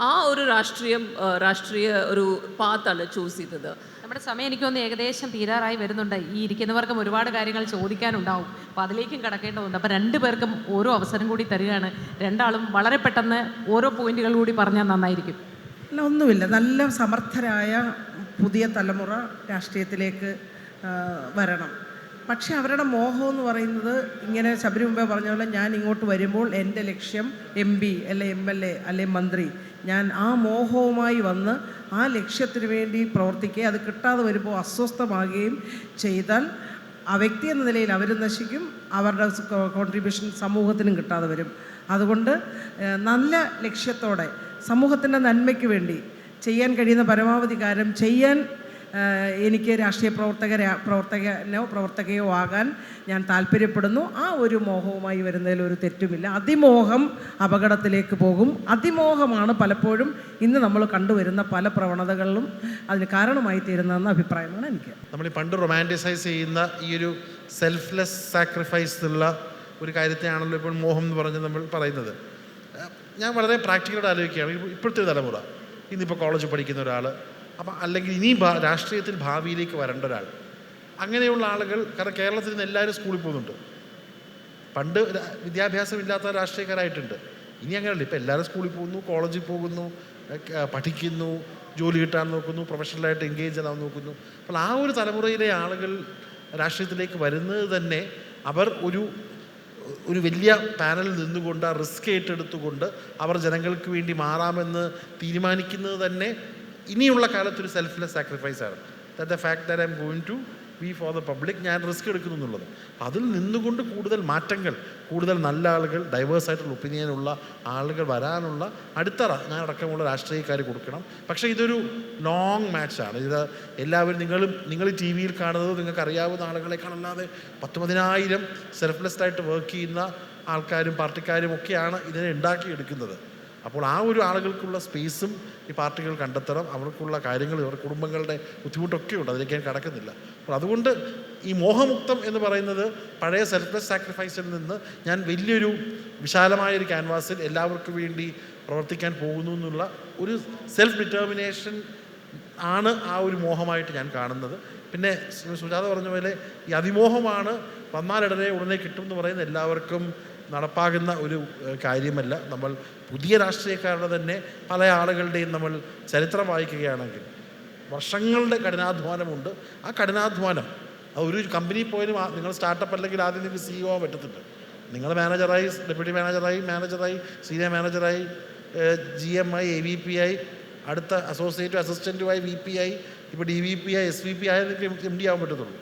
ആ ഒരു രാഷ്ട്രീയ ഒരു പാത്താണ് ചൂസ് ചെയ്തത്. നമ്മുടെ സമയം എനിക്കൊന്ന് ഏകദേശം തീരാറായി വരുന്നുണ്ട്. ഈ ഇരിക്കുന്നവർക്കും ഒരുപാട് കാര്യങ്ങൾ ചോദിക്കാനുണ്ടാവും, അപ്പോൾ അതിലേക്കും കടക്കേണ്ടതുണ്ട്. അപ്പോൾ രണ്ടു പേർക്കും ഓരോ അവസരം കൂടി തരികയാണ്. രണ്ടാളും വളരെ പെട്ടെന്ന് ഓരോ പോയിന്റുകൾ കൂടി പറഞ്ഞാൽ നന്നായിരിക്കും. അല്ല, ഒന്നുമില്ല. നല്ല സമർത്ഥരായ പുതിയ തലമുറ രാഷ്ട്രീയത്തിലേക്ക് വരണം. പക്ഷേ അവരുടെ മോഹം എന്ന് പറയുന്നത് ഇങ്ങനെ ശബരി മുമ്പേ പറഞ്ഞ പോലെ ഞാൻ ഇങ്ങോട്ട് വരുമ്പോൾ എൻ്റെ ലക്ഷ്യം MP അല്ലെ MLA അല്ലെ മന്ത്രി, ഞാൻ ആ മോഹവുമായി വന്ന് ആ ലക്ഷ്യത്തിന് വേണ്ടി പ്രവർത്തിക്കുകയും അത് കിട്ടാതെ വരുമ്പോൾ അസ്വസ്ഥമാകുകയും ചെയ്താൽ ആ വ്യക്തി എന്ന നിലയിൽ അവരും നശിക്കും, അവരുടെ കോൺട്രിബ്യൂഷൻ സമൂഹത്തിനും കിട്ടാതെ വരും. അതുകൊണ്ട് നല്ല ലക്ഷ്യത്തോടെ സമൂഹത്തിൻ്റെ നന്മയ്ക്ക് വേണ്ടി ചെയ്യാൻ കഴിയുന്ന പരമാവധി കാര്യം ചെയ്യാൻ എനിക്ക് രാഷ്ട്രീയ പ്രവർത്തകയോ ആകാൻ ഞാൻ താല്പര്യപ്പെടുന്നു. ആ ഒരു മോഹവുമായി വരുന്നതിൽ ഒരു തെറ്റുമില്ല. അതിമോഹം അപകടത്തിലേക്ക് പോകും. അതിമോഹമാണ് പലപ്പോഴും ഇന്ന് നമ്മൾ കണ്ടുവരുന്ന പല പ്രവണതകളിലും അതിന് കാരണമായി തീരുന്നതെന്ന അഭിപ്രായമാണ് എനിക്ക്. നമ്മൾ ഈ പണ്ട് റൊമാൻറ്റിസൈസ് ചെയ്യുന്ന ഈ ഒരു സെൽഫ്ലെസ് സാക്രിഫൈസ് ഉള്ള ഒരു കാര്യത്തെയാണല്ലോ ഇപ്പോൾ മോഹം എന്ന് പറഞ്ഞ് നമ്മൾ പറയുന്നത്. ഞാൻ വളരെ പ്രാക്ടിക്കലായിട്ട് ആലോചിക്കുകയാണ്. ഇപ്പോഴത്തെ തലമുറ, ഇന്നിപ്പോൾ കോളേജിൽ പഠിക്കുന്ന ഒരാൾ, അപ്പം അല്ലെങ്കിൽ ഇനി രാഷ്ട്രീയത്തിൽ ഭാവിയിലേക്ക് വരേണ്ട ഒരാൾ, അങ്ങനെയുള്ള ആളുകൾ, കാരണം കേരളത്തിൽ നിന്ന് എല്ലാവരും സ്കൂളിൽ പോകുന്നുണ്ട്. പണ്ട് വിദ്യാഭ്യാസം ഇല്ലാത്ത രാഷ്ട്രീയക്കാരായിട്ടുണ്ട്. ഇനി അങ്ങനെയല്ല. ഇപ്പം എല്ലാവരും സ്കൂളിൽ പോകുന്നു, കോളേജിൽ പോകുന്നു, പഠിക്കുന്നു, ജോലി കിട്ടാൻ നോക്കുന്നു, പ്രൊഫഷണലായിട്ട് എൻഗേജ് ആകാൻ നോക്കുന്നു. അപ്പോൾ ആ ഒരു തലമുറയിലെ ആളുകൾ രാഷ്ട്രീയത്തിലേക്ക് വരുന്നത് തന്നെ അവർ ഒരു വലിയ പാനലിൽ നിന്നുകൊണ്ട് ആ റിസ്ക് ഏറ്റെടുത്തുകൊണ്ട് അവർ ജനങ്ങൾക്ക് വേണ്ടി മാറാമെന്ന് തീരുമാനിക്കുന്നത് തന്നെ ഇനിയുള്ള കാലത്തൊരു സെൽഫ്ലെസ് സാക്രിഫൈസാണ്. That the fact that I am going to be for the public, ഞാൻ റിസ്ക് എടുക്കുന്നു എന്നുള്ളത്. അതിൽ നിന്നുകൊണ്ട് കൂടുതൽ മാറ്റങ്ങൾ, കൂടുതൽ നല്ല ആളുകൾ, ഡൈവേഴ്സായിട്ടുള്ള ഒപ്പീനിയനുള്ള ആളുകൾ വരാനുള്ള അടിത്തറ ഞാൻ അടക്കമുള്ള രാഷ്ട്രീയക്കാർ കൊടുക്കണം. പക്ഷേ ഇതൊരു ലോങ് മാച്ചാണ്. ഇത് എല്ലാവരും നിങ്ങൾ ടി വിയിൽ കാണുന്നത് നിങ്ങൾക്ക് അറിയാവുന്ന ആളുകളെക്കാണല്ലാതെ 10,000 സെൽഫ്ലെസ്സായിട്ട് വർക്ക് ചെയ്യുന്ന ആൾക്കാരും പാർട്ടിക്കാരും ഒക്കെയാണ് ഇതിനെ ഉണ്ടാക്കിയെടുക്കുന്നത്. അപ്പോൾ ആ ഒരു ആളുകൾക്കുള്ള സ്പേസും ഈ പാർട്ടികൾ കണ്ടെത്തണം. അവർക്കുള്ള കാര്യങ്ങൾ, അവരുടെ കുടുംബങ്ങളുടെ ബുദ്ധിമുട്ടൊക്കെ ഉണ്ട്, അതിലേക്ക് ഞാൻ കടക്കുന്നില്ല. അപ്പോൾ അതുകൊണ്ട് ഈ മോഹമുക്തം എന്ന് പറയുന്നത് പഴയ സെൽഫ്ലെസ് സാക്രിഫൈസിൽ നിന്ന് ഞാൻ വലിയൊരു വിശാലമായൊരു ക്യാൻവാസിൽ എല്ലാവർക്കും വേണ്ടി പ്രവർത്തിക്കാൻ പോകുന്നു എന്നുള്ള ഒരു സെൽഫ് ഡിറ്റർമിനേഷൻ ആണ് ആ ഒരു മോഹമായിട്ട് ഞാൻ കാണുന്നത്. പിന്നെ സുജാത പറഞ്ഞ പോലെ ഈ അതിമോഹമാണ് ഉടനെ കിട്ടും എന്ന് പറയുന്ന എല്ലാവർക്കും നടപ്പാകുന്ന ഒരു കാര്യമല്ല. നമ്മൾ പുതിയ രാഷ്ട്രീയക്കാരുടെ തന്നെ പല ആളുകളുടെയും നമ്മൾ ചരിത്രം വായിക്കുകയാണെങ്കിൽ വർഷങ്ങളുടെ കഠിനാധ്വാനമുണ്ട്. ആ കഠിനാധ്വാനം അത് ഒരു കമ്പനി പോയാലും നിങ്ങൾ സ്റ്റാർട്ടപ്പ് അല്ലെങ്കിൽ ആദ്യം നിങ്ങൾക്ക് CEO ആവാൻ പറ്റത്തില്ല. നിങ്ങൾ മാനേജറായി, ഡെപ്യൂട്ടി മാനേജറായി, സീനിയർ മാനേജറായി, GM ആയി, AVP ആയി, അടുത്ത അസോസിയേറ്റും അസിസ്റ്റൻറ്റുമായി, VP ആയി, ഇപ്പോൾ DVP ആയി, SVP ആയാൽ നിങ്ങൾക്ക് MD ആവാൻ പറ്റത്തുള്ളൂ.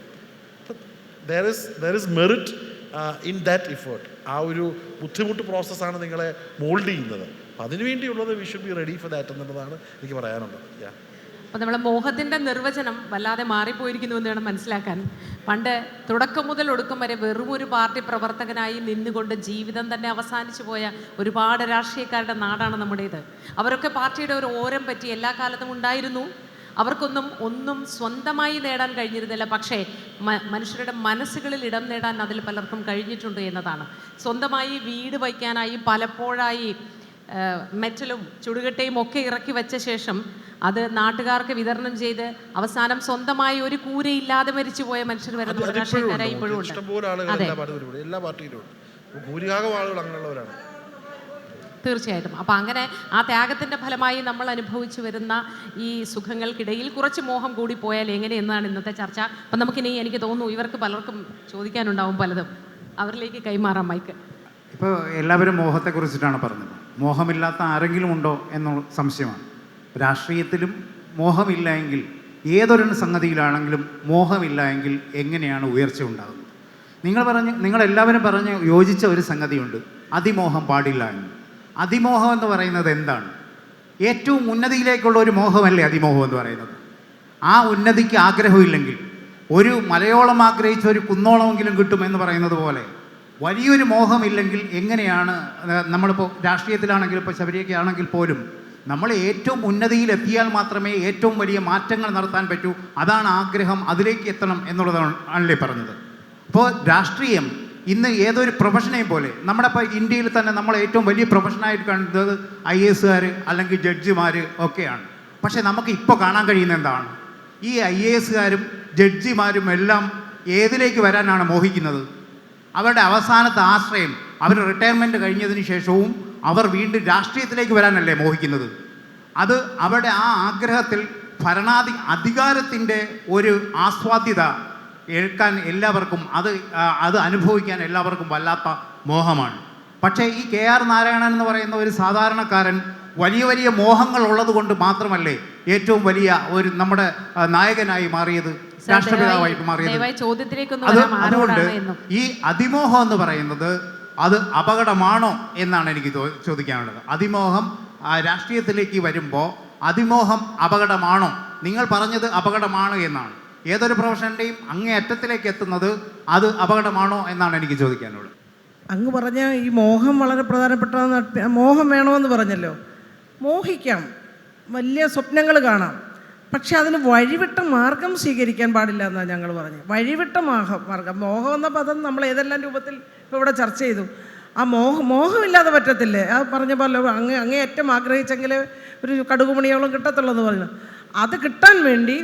There is merit in that effort. ആ ഒരു ബുദ്ധിമുട്ട് പ്രോസസ്സാണ് നിങ്ങളെ മോൾഡ് ചെയ്യുന്നത്. അപ്പം അതിനുവേണ്ടിയുള്ളത് we should be ready for that എന്നുള്ളതാണ് എനിക്ക് പറയാനുള്ളത്. അപ്പോൾ നമ്മളെ മോഹത്തിൻ്റെ നിർവചനം വല്ലാതെ മാറിപ്പോയിരിക്കുന്നു എന്ന് വേണം മനസ്സിലാക്കാൻ. പണ്ട് തുടക്കം മുതൽ ഒടുക്കം വരെ വെറും ഒരു പാർട്ടി പ്രവർത്തകനായി നിന്നുകൊണ്ട് ജീവിതം തന്നെ അവസാനിച്ചു പോയ ഒരുപാട് രാഷ്ട്രീയക്കാരുടെ നാടാണ് നമ്മുടേത്. അവരൊക്കെ പാർട്ടിയുടെ ഒരു ഓരം പറ്റി എല്ലാ കാലത്തും ഉണ്ടായിരുന്നു. ഒന്നും സ്വന്തമായി നേടാൻ കഴിഞ്ഞിരുന്നില്ല. പക്ഷേ മനുഷ്യരുടെ മനസ്സുകളിൽ ഇടം നേടാൻ അതിൽ പലർക്കും കഴിഞ്ഞിട്ടുണ്ട് എന്നതാണ്. സ്വന്തമായി വീട് വയ്ക്കാനായി പലപ്പോഴായി മെറ്റലും ചുടുകട്ടയും ഒക്കെ ഇറക്കി വെച്ച ശേഷം അത് നാട്ടുകാർക്ക് വിതരണം ചെയ്ത് അവസാനം സ്വന്തമായി ഒരു കൂരയില്ലാതെ മരിച്ചുപോയ മനുഷ്യർ വരെ രാഷ്ട്രീയക്കാരായി ഇപ്പോഴും ഉണ്ട്. എല്ലാ പാർട്ടിയിലും ഭൂരിഭാഗം ആളുകൾ അങ്ങനെയുള്ളവരാണ്. തീർച്ചയായിട്ടും. അപ്പം അങ്ങനെ ആ ത്യാഗത്തിൻ്റെ ഫലമായി നമ്മൾ അനുഭവിച്ചു വരുന്ന ഈ സുഖങ്ങൾക്കിടയിൽ കുറച്ച് മോഹം കൂടി പോയാൽ എങ്ങനെയെന്നാണ് ഇന്നത്തെ ചർച്ച. അപ്പം നമുക്കിനി എനിക്ക് തോന്നുന്നു ഇവർക്ക് പലർക്കും ചോദിക്കാനുണ്ടാവും പലതും. അവരിലേക്ക് കൈമാറാം മൈക്ക്. ഇപ്പോൾ എല്ലാവരും മോഹത്തെക്കുറിച്ചിട്ടാണ് പറഞ്ഞത്. മോഹമില്ലാത്ത ആരെങ്കിലും ഉണ്ടോ എന്നുള്ള സംശയമാണ്. രാഷ്ട്രീയത്തിലും മോഹമില്ല എങ്കിൽ, ഏതൊരു സംഗതിയിലാണെങ്കിലും മോഹമില്ല എങ്കിൽ എങ്ങനെയാണ് ഉയർച്ച ഉണ്ടാകുന്നത്? നിങ്ങളെല്ലാവരും പറഞ്ഞ് യോജിച്ച ഒരു സംഗതിയുണ്ട്, അതിമോഹം പാടില്ല എന്ന്. അതിമോഹം എന്ന് പറയുന്നത് എന്താണ്? ഏറ്റവും ഉന്നതിയിലേക്കുള്ള ഒരു മോഹമല്ലേ അതിമോഹം എന്ന് പറയുന്നത്? ആ ഉന്നതിക്ക് ആഗ്രഹമില്ലെങ്കിൽ, ഒരു മലയോളം ആഗ്രഹിച്ച ഒരു കുന്നോളമെങ്കിലും കിട്ടുമെന്ന് പറയുന്നത് പോലെ വലിയൊരു മോഹമില്ലെങ്കിൽ എങ്ങനെയാണ് നമ്മളിപ്പോൾ രാഷ്ട്രീയത്തിലാണെങ്കിൽ, ഇപ്പോൾ ശബരിയൊക്കെ ആണെങ്കിൽ പോലും നമ്മൾ ഏറ്റവും ഉന്നതിയിലെത്തിയാൽ മാത്രമേ ഏറ്റവും വലിയ മാറ്റങ്ങൾ നടത്താൻ പറ്റൂ. അതാണ് ആഗ്രഹം, അതിലേക്ക് എത്തണം എന്നുള്ളതാണല്ലേ പറഞ്ഞത്. അപ്പോൾ രാഷ്ട്രീയം ഇന്ന് ഏതൊരു പ്രൊഫഷനെയും പോലെ, നമ്മുടെ ഇപ്പോൾ ഇന്ത്യയിൽ തന്നെ നമ്മൾ ഏറ്റവും വലിയ പ്രൊഫഷനായിട്ട് കണ്ടത് IAS അല്ലെങ്കിൽ ജഡ്ജിമാർ ഒക്കെയാണ്. പക്ഷേ നമുക്ക് ഇപ്പോൾ കാണാൻ കഴിയുന്ന എന്താണ്? ഈ IAS ജഡ്ജിമാരും എല്ലാം ഏതിലേക്ക് വരാനാണ് മോഹിക്കുന്നത്? അവരുടെ അവസാനത്തെ ആശ്രയം, അവർ റിട്ടയർമെൻറ്റ് കഴിഞ്ഞതിന് ശേഷവും അവർ വീണ്ടും രാഷ്ട്രീയത്തിലേക്ക് വരാനല്ലേ മോഹിക്കുന്നത്? അത് അവരുടെ ആ ആഗ്രഹത്തിൽ അധികാരത്തിൻ്റെ ഒരു ആസ്വാദ്യത ഏൽക്കാൻ എല്ലാവർക്കും, അത് അനുഭവിക്കാൻ എല്ലാവർക്കും വല്ലാത്ത മോഹമാണ്. പക്ഷേ ഈ KR നാരായണൻ എന്ന് പറയുന്ന ഒരു സാധാരണക്കാരൻ വലിയ വലിയ മോഹങ്ങൾ ഉള്ളത് കൊണ്ട് മാത്രമല്ലേ ഏറ്റവും വലിയ ഒരു നമ്മുടെ നായകനായി മാറിയത്, രാഷ്ട്രപിതാവായിട്ട് മാറിയത്. അതുകൊണ്ട് ഈ അതിമോഹം എന്ന് പറയുന്നത് അത് അപകടമാണോ എന്നാണ് എനിക്ക് ചോദിക്കാനുള്ളത്. അതിമോഹം രാഷ്ട്രീയത്തിലേക്ക് വരുമ്പോൾ അതിമോഹം അപകടമാണോ? നിങ്ങൾ പറഞ്ഞത് അപകടമാണ് എന്നാണ്. ഏതൊരു പ്രൊഫഷൻ്റെയും അങ്ങേയറ്റത്തിലേക്ക് എത്തുന്നത് അത് അപകടമാണോ എന്നാണ് എനിക്ക് ചോദിക്കാനുള്ളത്. അങ്ങ് പറഞ്ഞ ഈ മോഹം വളരെ പ്രധാനപ്പെട്ടതെന്ന്. മോഹം വേണമെന്ന് പറഞ്ഞല്ലോ. മോഹിക്കാം, വലിയ സ്വപ്നങ്ങൾ കാണാം, പക്ഷെ അതിന് വഴിവിട്ട മാർഗം സ്വീകരിക്കാൻ പാടില്ല എന്നാണ് ഞങ്ങൾ പറഞ്ഞത്. വഴിവിട്ട മാർഗം. മോഹം എന്ന പദം നമ്മൾ ഏതെല്ലാം രൂപത്തിൽ ഇപ്പോൾ ഇവിടെ ചർച്ച ചെയ്തു. ആ മോഹമില്ലാതെ പറ്റത്തില്ലേ? ആ പറഞ്ഞ പോലെ അങ്ങേയറ്റം ആഗ്രഹിച്ചെങ്കിൽ ഒരു കടുകുമണിയോളം കിട്ടത്തുള്ളൂ എന്ന് പറഞ്ഞു. അത് കിട്ടാൻ വേണ്ടി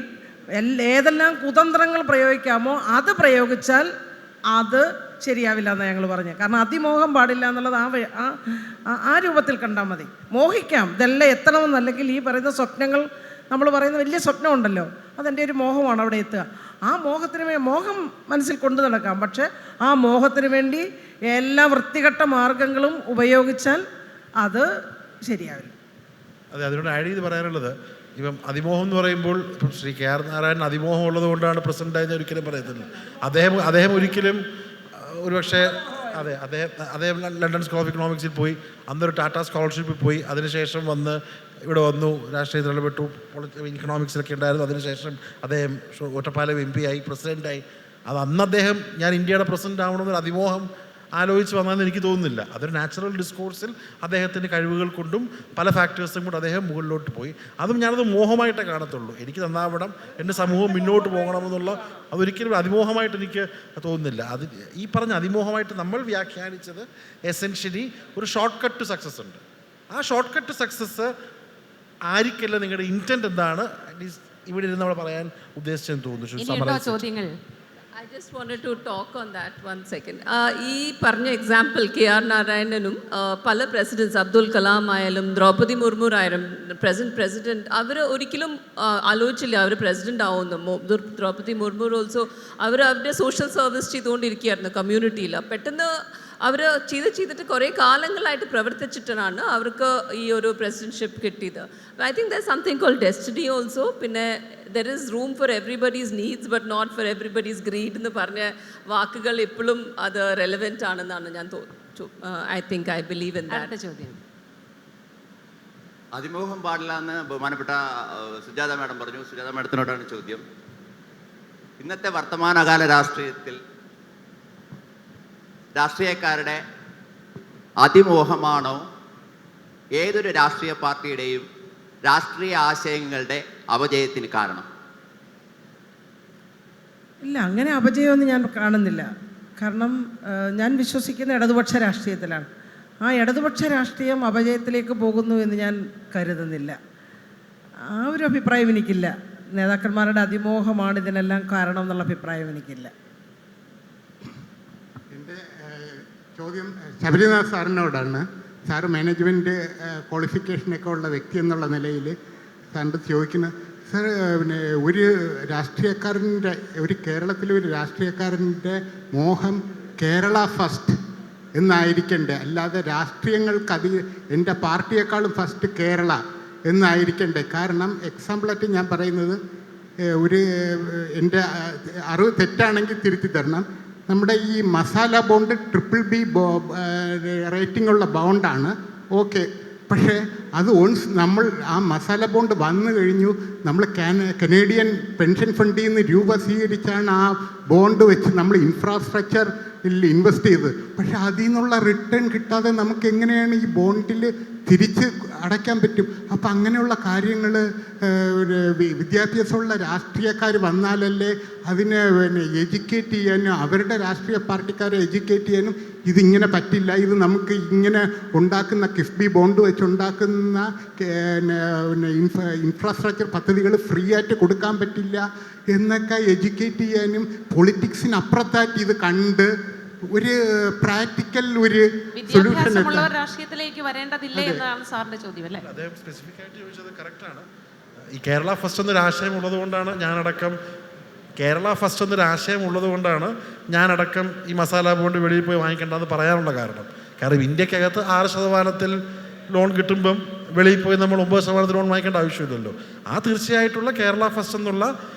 ഏതെല്ലാം കുതന്ത്രങ്ങൾ പ്രയോഗിക്കാമോ അത് പ്രയോഗിച്ചാൽ അത് ശരിയാവില്ല എന്നാണ് ഞങ്ങൾ പറഞ്ഞത്. കാരണം അതിമോഹം പാടില്ല എന്നുള്ളത് ആ രൂപത്തിൽ കണ്ടാൽ മതി. മോഹിക്കാം, ഇതെല്ലാം എത്തണമെന്ന്. അല്ലെങ്കിൽ ഈ പറയുന്ന സ്വപ്നങ്ങൾ, നമ്മൾ പറയുന്ന വലിയ സ്വപ്നമുണ്ടല്ലോ, അതെൻ്റെ ഒരു മോഹമാണ് അവിടെ എത്തുക. ആ മോഹം മനസ്സിൽ കൊണ്ടു നടക്കാം. പക്ഷെ ആ മോഹത്തിന് വേണ്ടി എല്ലാ വൃത്തികെട്ട മാർഗങ്ങളും ഉപയോഗിച്ചാൽ അത് ശരിയാവില്ല. അതെ, അതിനോട് ആഡ് ചെയ്ത് പറയാനുള്ളത്, ഇപ്പം അതിമോഹം എന്ന് പറയുമ്പോൾ ഇപ്പം ശ്രീ KR നാരായണൻ അതിമോഹം ഉള്ളത് കൊണ്ടാണ് പ്രസിഡൻ്റായെന്ന് ഒരിക്കലും പറയത്തില്ല. അദ്ദേഹം ഒരിക്കലും ഒരുപക്ഷെ അദ്ദേഹം ലണ്ടൻ സ്കൂൾ ഓഫ് ഇക്കണോമിക്സിൽ പോയി, അന്നൊരു ടാറ്റ സ്കോളർഷിപ്പിൽ പോയി, അതിനുശേഷം ഇവിടെ വന്നു, രാഷ്ട്രീയത്തിൽ ഇടപെട്ടു, ഇക്കണോമിക്സിലൊക്കെ ഉണ്ടായിരുന്നു. അതിനുശേഷം അദ്ദേഹം ഒറ്റപ്പാലം MP ആയി, പ്രസിഡൻ്റായി. അന്ന് അദ്ദേഹം ഞാൻ ഇന്ത്യയുടെ പ്രസിഡൻ്റ് ആവണമെന്നൊരു അതിമോഹം ആലോചിച്ച് വന്നതെന്ന് എനിക്ക് തോന്നുന്നില്ല. അതൊരു നാച്ചുറൽ ഡിസ്കോഴ്സിൽ അദ്ദേഹത്തിൻ്റെ കഴിവുകൾ കൊണ്ടും പല ഫാക്ടേഴ്സും കൊണ്ട് അദ്ദേഹം മുകളിലോട്ട് പോയി. അതും ഞാനത് മോഹമായിട്ടേ കാണത്തുള്ളൂ. എനിക്ക് നന്നാവണം, എൻ്റെ സമൂഹം മുന്നോട്ട് പോകണമെന്നുള്ള അതൊരിക്കലും അതിമോഹമായിട്ട് എനിക്ക് തോന്നുന്നില്ല. അത് ഈ പറഞ്ഞ അതിമോഹമായിട്ട് നമ്മൾ വ്യാഖ്യാനിച്ചത് എസെൻഷ്യലി ഒരു ഷോർട്ട് കട്ട് ടു സക്സസ് ഉണ്ട്. ആ ഷോർട്ട് കട്ട് ടു സക്സസ് ആയിരിക്കല്ല നിങ്ങളുടെ ഇൻറ്റൻറ്റ് എന്താണ് ഇവിടെ ഇരുന്ന് നമ്മൾ പറയാൻ ഉദ്ദേശിച്ചെന്ന് തോന്നുന്നു. ചോദ്യങ്ങൾ I just wanted to talk on that 1 second. ഈ പറഞ്ഞ എക്സാമ്പിൾ KR നാരായണനും പല പ്രസിഡൻസ് അബ്ദുൽ കലാം ആയാലും ദ്രൗപദി മുർമു ആയാലും പ്രസിഡന്റ് അവർ ഒരിക്കലും ആലോചിച്ചില്ല അവർ പ്രസിഡന്റ് ആവുന്നു. ദ്രൗപദി മുർമു ഓൾസോ അവരുടെ സോഷ്യൽ സർവീസ് ചെയ്തുകൊണ്ടിരിക്കുകയായിരുന്നു കമ്മ്യൂണിറ്റിയിൽ. പെട്ടെന്ന് അവർ ചെയ്തിട്ട് കുറേ കാലങ്ങളായിട്ട് പ്രവർത്തിച്ചിട്ടാണ് അവർക്ക് ഈ ഒരു പ്രസിഡൻഷിപ്പ് കിട്ടിയത്. I think there something call destiny also. പിന്നെ there is room for everybody's needs but not for everybody's greed എന്ന് പറഞ്ഞ വാക്കുകൾ ഇപ്പോഴും അത് റെലവെൻ്റ് ആണെന്നാണ് ഞാൻ ഐ ബിലീവ് ഇൻ ദാറ്റ്. ചോദ്യം അതിമോഹം പാടില്ല എന്ന് ബഹുമാനപ്പെട്ട സുജാത മാഡം പറഞ്ഞു. സുജാത മാഡത്തിനോടാണ് ചോദ്യം. ഇന്നത്തെ വർത്തമാനകാല രാഷ്ട്രീയത്തിൽ രാഷ്ട്രീയക്കാരുടെ അതിമോഹമാണോ ഏതൊരു രാഷ്ട്രീയ പാർട്ടിയുടെയും രാഷ്ട്രീയ ആശയങ്ങളുടെ അപജയത്തിന് കാരണം? ഇല്ല, അങ്ങനെ അപജയമൊന്നും ഞാൻ കാണുന്നില്ല. കാരണം ഞാൻ വിശ്വസിക്കുന്ന ഇടതുപക്ഷ രാഷ്ട്രീയത്തിലാണ്. ആ ഇടതുപക്ഷ രാഷ്ട്രീയം അപജയത്തിലേക്ക് പോകുന്നു എന്ന് ഞാൻ കരുതുന്നില്ല. ആ ഒരു അഭിപ്രായം എനിക്കില്ല. നേതാക്കന്മാരുടെ അതിമോഹമാണ് ഇതിനെല്ലാം കാരണം എന്നുള്ള അഭിപ്രായം എനിക്കില്ല. എൻ്റെ ചോദ്യം ശബരിനാഥ് സാറിനോടാണ്. സാറ് മാനേജ്മെൻറ്റ് ക്വാളിഫിക്കേഷനൊക്കെ ഉള്ള വ്യക്തി എന്നുള്ള നിലയിൽ സാറിൻ്റെ ചോദിക്കുന്നത്, സാർ പിന്നെ ഒരു രാഷ്ട്രീയക്കാരൻ്റെ കേരളത്തിലെ ഒരു രാഷ്ട്രീയക്കാരൻ്റെ മോഹം കേരള ഫസ്റ്റ് എന്നായിരിക്കണ്ടേ, അല്ലാതെ എൻ്റെ പാർട്ടിയെക്കാളും ഫസ്റ്റ് കേരള എന്നായിരിക്കണ്ടേ? കാരണം എക്സാമ്പിളായിട്ട് ഞാൻ പറയുന്നത്, എൻ്റെ അറിവ് തെറ്റാണെങ്കിൽ തിരുത്തി തരണം. നമ്മുടെ ഈ മസാല ബോണ്ട് BBB റേറ്റിംഗ് ഉള്ള ബോണ്ടാണ്, ഓക്കെ. പക്ഷേ അത് ഒൺസ് നമ്മൾ ആ മസാല ബോണ്ട് വന്നു കഴിഞ്ഞു, നമ്മൾ കനേഡിയൻ പെൻഷൻ ഫണ്ടിൽ നിന്ന് രൂപ സ്വീകരിച്ചാണ് ആ ബോണ്ട് വെച്ച് നമ്മൾ ഇൻഫ്രാസ്ട്രക്ചറിൽ ഇൻവെസ്റ്റ് ചെയ്തത്. പക്ഷേ അതിൽ നിന്നുള്ള റിട്ടേൺ കിട്ടാതെ നമുക്ക് എങ്ങനെയാണ് ഈ ബോണ്ടിൽ തിരിച്ച് അടയ്ക്കാൻ പറ്റും? അപ്പം അങ്ങനെയുള്ള കാര്യങ്ങൾ വിദ്യാഭ്യാസമുള്ള രാഷ്ട്രീയക്കാർ വന്നാലല്ലേ അതിനെ എഡ്യൂക്കേറ്റ് ചെയ്യാനും അവരുടെ രാഷ്ട്രീയ പാർട്ടിക്കാരെ എഡ്യൂക്കേറ്റ് ചെയ്യാനും ഇതിങ്ങനെ പറ്റില്ല, ഇത് നമുക്ക് ഇങ്ങനെ ഉണ്ടാക്കുന്ന കിഫ്ബി ബോണ്ട് വെച്ചുണ്ടാക്കുന്ന ഇൻഫ്രാസ്ട്രക്ചർ പദ്ധതികൾ ഫ്രീ ആയിട്ട് കൊടുക്കാൻ പറ്റില്ല എന്നൊക്കെ എഡ്യൂക്കേറ്റ് ചെയ്യാനും പൊളിറ്റിക്സിന് അപ്പുറത്തായിട്ട് ഇത് കണ്ട് ഒരു പ്രാക്ടിക്കൽ ഒരു സൊല്യൂഷൻ രാഷ്ട്രീയത്തിലേക്ക് വരേണ്ടതില്ലേ എന്നാണ് സാറിന്റെ ചോദ്യം അല്ലേ? അദ്ദേഹം സ്പെസിഫിക് ആയിട്ട് ചോദിച്ചത് കറക്റ്റാണ്. ഈ കേരള ഫസ്റ്റ് എന്നൊരു ആശയം ഉള്ളതുകൊണ്ടാണ് ഞാനടക്കം ഈ മസാല ബോണ്ട് വെളിയിൽ പോയി വാങ്ങിക്കേണ്ടതെന്ന് പറയാനുള്ള കാരണം. കാരണം ഇന്ത്യക്കകത്ത് 6% ലോൺ കിട്ടുമ്പം വെളിയിൽ പോയി നമ്മൾ 9% ലോൺ വാങ്ങിക്കേണ്ട ആവശ്യമില്ലല്ലോ. ആ തീർച്ചയായിട്ടുള്ള കേരള ഫസ്റ്റ് എന്നുള്ള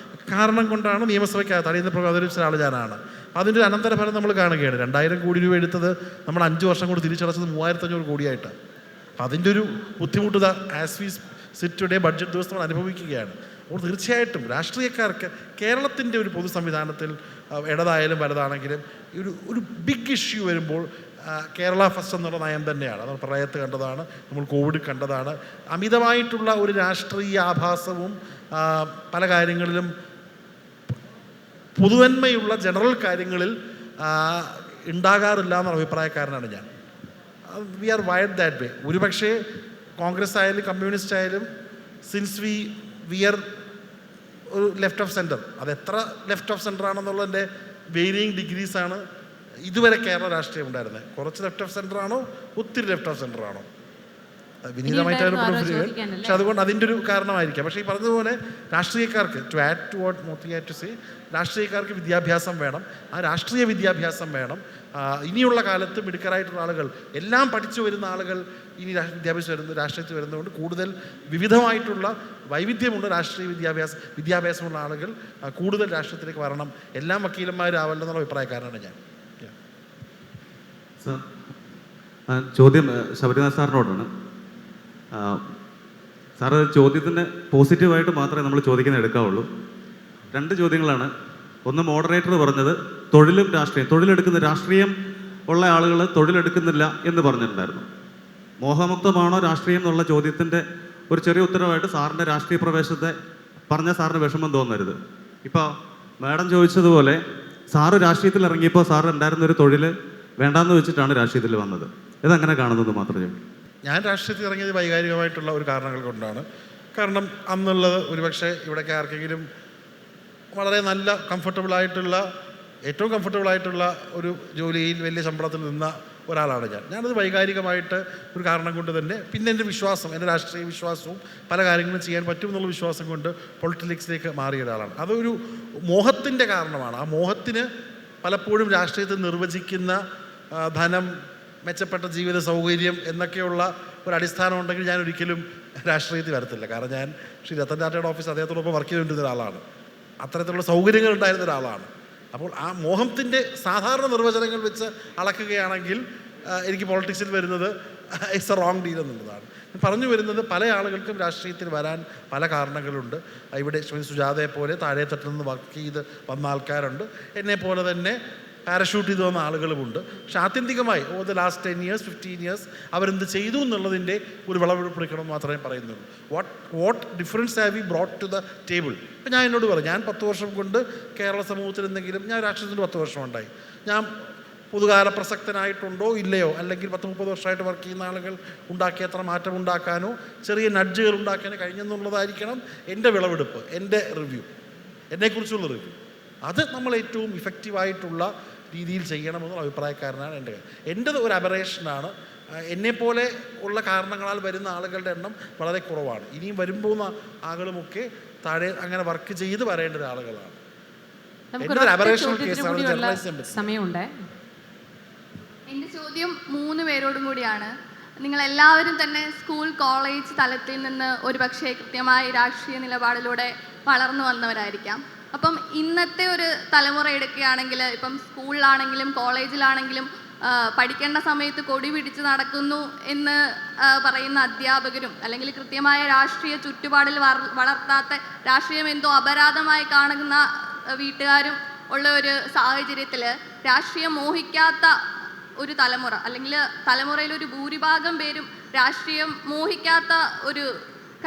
കാരണം കൊണ്ടാണ് നിയമസഭയ്ക്കകത്ത് അടിയന്തര അവതരിപ്പിച്ച ആൾ ഞാനാണ്. അതിൻ്റെ ഒരു അനന്തരഫലം നമ്മൾ കാണുകയാണ്. 2000 കോടി രൂപ എടുത്തത് നമ്മൾ 5 വർഷം കൊണ്ട് തിരിച്ചടച്ചത് 3500 കോടിയായിട്ടാണ്. അതിൻ്റെ ഒരു ബുദ്ധിമുട്ട് as we sit today budget ദിവസം നമ്മൾ അനുഭവിക്കുകയാണ്. അപ്പോൾ തീർച്ചയായിട്ടും രാഷ്ട്രീയക്കാർക്ക് കേരളത്തിൻ്റെ ഒരു പൊതു സംവിധാനത്തിൽ ഇടതായാലും വലതാണെങ്കിലും ഒരു ബിഗ് ഇഷ്യൂ വരുമ്പോൾ കേരള ഫസ്റ്റ് എന്നുള്ള നയം തന്നെയാണ്. നമ്മൾ പ്രളയത്ത് കണ്ടതാണ്, നമ്മൾ കോവിഡ് കണ്ടതാണ്. അമിതമായിട്ടുള്ള ഒരു രാഷ്ട്രീയ ആഭാസവും പല കാര്യങ്ങളിലും പൊതുവന്മയുള്ള ജനറൽ കാര്യങ്ങളിൽ ഉണ്ടാകാറില്ല എന്നുള്ള അഭിപ്രായക്കാരനാണ് ഞാൻ. We are wired that way. ഒരുപക്ഷേ കോൺഗ്രസ് ആയാലും കമ്മ്യൂണിസ്റ്റ് ആയാലും സിൻസ് വി ആർ ഒരു ലെഫ്റ്റ് ഓഫ് സെൻറ്റർ, അത് എത്ര ലെഫ്റ്റ് ഓഫ് സെൻറ്റർ ആണെന്നുള്ളതിൻ്റെ വേരിയിങ് ഡിഗ്രീസാണ് ഇതുവരെ കേരള രാഷ്ട്രീയം ഉണ്ടായിരുന്നത്. കുറച്ച് ലെഫ്റ്റ് ഓഫ് സെൻറ്റർ ആണോ, ഒത്തിരി ലെഫ്റ്റ് ഓഫ് സെൻറ്റർ ആണോ, വിനീതമായിട്ടാണ് പക്ഷെ അതുകൊണ്ട് അതിൻ്റെ ഒരു കാരണമായിരിക്കാം. പക്ഷേ ഈ പറഞ്ഞതുപോലെ രാഷ്ട്രീയക്കാർക്ക് to add to what Moti had to say, രാഷ്ട്രീയക്കാർക്ക് വിദ്യാഭ്യാസം വേണം. ആ രാഷ്ട്രീയ വിദ്യാഭ്യാസം വേണം. ഇനിയുള്ള കാലത്ത് മിടുക്കരായിട്ടുള്ള ആളുകൾ, എല്ലാം പഠിച്ചു വരുന്ന ആളുകൾ ഇനി രാഷ്ട്രീയത്തിൽ വരുന്നതുകൊണ്ട് കൂടുതൽ വിവിധമായിട്ടുള്ള വൈവിധ്യമുള്ള രാഷ്ട്രീയ വിദ്യാഭ്യാസമുള്ള ആളുകൾ കൂടുതൽ രാഷ്ട്രീയത്തിലേക്ക് വരണം. എല്ലാം വക്കീലന്മാരാവല്ലെന്നുള്ള അഭിപ്രായക്കാരനാണ് ഞാൻ. ചോദ്യം ശബരിനാഥ് സാറിനോടാണ്. സാറ് ചോദ്യത്തിന് പോസിറ്റീവായിട്ട് മാത്രമേ നമ്മൾ ചോദിക്കുന്നത് എടുക്കാവുള്ളൂ. 2 ചോദ്യങ്ങളാണ്. ഒന്ന്, മോഡറേറ്റർ പറഞ്ഞത് തൊഴിലെടുക്കുന്ന രാഷ്ട്രീയം ഉള്ള ആളുകൾ തൊഴിലെടുക്കുന്നില്ല എന്ന് പറഞ്ഞിട്ടുണ്ടായിരുന്നു. മോഹമുക്തമാണോ രാഷ്ട്രീയം എന്നുള്ള ചോദ്യത്തിൻ്റെ ഒരു ചെറിയ ഉത്തരവായിട്ട് സാറിൻ്റെ രാഷ്ട്രീയ പ്രവേശത്തെ പറഞ്ഞ സാറിന് വിഷമം തോന്നരുത്. ഇപ്പോൾ മാഡം ചോദിച്ചതുപോലെ സാറ് രാഷ്ട്രീയത്തിൽ ഇറങ്ങിയപ്പോൾ സാറ് ഉണ്ടായിരുന്നൊരു തൊഴിൽ വേണ്ടാന്ന് വെച്ചിട്ടാണ് രാഷ്ട്രീയത്തിൽ വന്നത്. ഇതങ്ങനെ കാണുന്നത് മാത്രമേ. ഞാൻ രാഷ്ട്രീയത്തിൽ ഇറങ്ങിയത് വൈകാരികമായിട്ടുള്ള ഒരു കാരണങ്ങൾ കൊണ്ടാണ്. കാരണം അന്നുള്ളത് ഒരുപക്ഷെ ഇവിടേക്ക് ആർക്കെങ്കിലും വളരെ നല്ല കംഫർട്ടബിളായിട്ടുള്ള ഏറ്റവും കംഫർട്ടബിളായിട്ടുള്ള ഒരു ജോലിയിൽ വലിയ ശമ്പളത്തിൽ നിന്ന ഒരാളാണ് ഞാനത് വൈകാരികമായിട്ട് ഒരു കാരണം കൊണ്ട് തന്നെ, പിന്നെ എൻ്റെ വിശ്വാസം, എൻ്റെ രാഷ്ട്രീയ വിശ്വാസവും പല കാര്യങ്ങളും ചെയ്യാൻ പറ്റുമെന്നുള്ള വിശ്വാസം കൊണ്ട് പൊളിറ്റിക്സിലേക്ക് മാറിയ ഒരാളാണ്. അതൊരു മോഹത്തിൻ്റെ കാരണമാണ്. ആ മോഹത്തിന് പലപ്പോഴും രാഷ്ട്രീയത്തിൽ നിർവചിക്കുന്ന ധനം, മെച്ചപ്പെട്ട ജീവിത സൗകര്യം എന്നൊക്കെയുള്ള ഒരു അടിസ്ഥാനം ഉണ്ടെങ്കിൽ ഞാൻ ഒരിക്കലും രാഷ്ട്രീയത്തിൽ വരത്തില്ല. കാരണം ഞാൻ ശ്രീ രത്തൻ ടാറ്റയുടെ ഓഫീസ് അദ്ദേഹത്തോടൊപ്പം വർക്ക് ചെയ്തുകൊണ്ടിരുന്ന ഒരാളാണ്. അത്തരത്തിലുള്ള സൗകര്യങ്ങൾ ഉണ്ടായിരുന്ന ഒരാളാണ്. അപ്പോൾ ആ മോഹത്തിൻ്റെ സാധാരണ നിർവചനങ്ങൾ വെച്ച് അളക്കുകയാണെങ്കിൽ എനിക്ക് പൊളിറ്റിക്സിൽ വരുന്നത് ഇറ്റ്സ് എ റോങ് ഡീൽ എന്നുള്ളതാണ്. പറഞ്ഞു വരുന്നത് പല ആളുകൾക്കും രാഷ്ട്രീയത്തിൽ വരാൻ പല കാരണങ്ങളുണ്ട്. ഇവിടെ സുജാതയെ പോലെ താഴെത്തട്ടിൽ നിന്ന് വർക്ക് ചെയ്ത് വന്ന ആൾക്കാരുണ്ട്, എന്നെപ്പോലെ തന്നെ പാരഷൂട്ട് ചെയ്ത് വന്ന ആളുകളുമുണ്ട്. പക്ഷെ ആത്യന്തികമായി over the last 10 years 15 years അവരെന്ത് ചെയ്തു എന്നുള്ളതിൻ്റെ ഒരു വിളവെടുപ്പിക്കണം മാത്രമേ പറയുന്നുള്ളൂ. What difference have we brought to the table. ഇപ്പം ഞാൻ എന്നോട് പറയും, ഞാൻ 10 വർഷം കൊണ്ട് കേരള സമൂഹത്തിൽ എന്തെങ്കിലും, ഞാൻ രാഷ്ട്രീയത്തിൽ 10 വർഷം ഉണ്ടായി, ഞാൻ പൊതുകാല പ്രസക്തനായിട്ടുണ്ടോ ഇല്ലയോ, അല്ലെങ്കിൽ 10-30 വർഷമായിട്ട് വർക്ക് ചെയ്യുന്ന ആളുകൾ ഉണ്ടാക്കിയ അത്ര മാറ്റം ഉണ്ടാക്കാനോ ചെറിയ നഡ്ജുകൾ ഉണ്ടാക്കാനോ കഴിഞ്ഞെന്നുള്ളതായിരിക്കണം എൻ്റെ വിളവെടുപ്പ്, എൻ്റെ റിവ്യൂ, എന്നെക്കുറിച്ചുള്ള റിവ്യൂ. അത് നമ്മൾ ഏറ്റവും ഇഫക്റ്റീവായിട്ടുള്ള രീതിയിൽ ചെയ്യണമെന്നുള്ള അഭിപ്രായക്കാരനാണ് എൻ്റേത് ഒരു അബറേഷനാണ്. എന്നെപ്പോലെ ഉള്ള കാരണങ്ങളാൽ വരുന്ന ആളുകളുടെ എണ്ണം വളരെ കുറവാണ്. ഇനിയും വരുമ്പോൾ ആളുകളുമൊക്കെ താഴെ അങ്ങനെ വർക്ക് ചെയ്ത് വരേണ്ട ആളുകളാണ്. സമയമുണ്ട്. എൻ്റെ ചോദ്യം 3 പേരോടും കൂടിയാണ്. നിങ്ങളെല്ലാവരും തന്നെ സ്കൂൾ കോളേജ് തലത്തിൽ നിന്ന് ഒരുപക്ഷെ കൃത്യമായി രാഷ്ട്രീയ നിലപാടിലൂടെ വളർന്നു വന്നവരായിരിക്കാം. അപ്പം ഇന്നത്തെ ഒരു തലമുറ എടുക്കുകയാണെങ്കിൽ, ഇപ്പം സ്കൂളിലാണെങ്കിലും കോളേജിലാണെങ്കിലും പഠിക്കേണ്ട സമയത്ത് കൊടി പിടിച്ച് നടക്കുന്നു എന്ന് പറയുന്ന അധ്യാപകരും, അല്ലെങ്കിൽ കൃത്യമായ രാഷ്ട്രീയ ചുറ്റുപാടിൽ വളർത്താത്ത, രാഷ്ട്രീയം എന്തോ അപരാധമായി കാണുന്ന വീട്ടുകാരും ഉള്ള ഒരു സാഹചര്യത്തിൽ രാഷ്ട്രീയം മോഹിക്കാത്ത ഒരു തലമുറ, അല്ലെങ്കിൽ തലമുറയിൽ ഒരു ഭൂരിഭാഗം പേരും രാഷ്ട്രീയം മോഹിക്കാത്ത ഒരു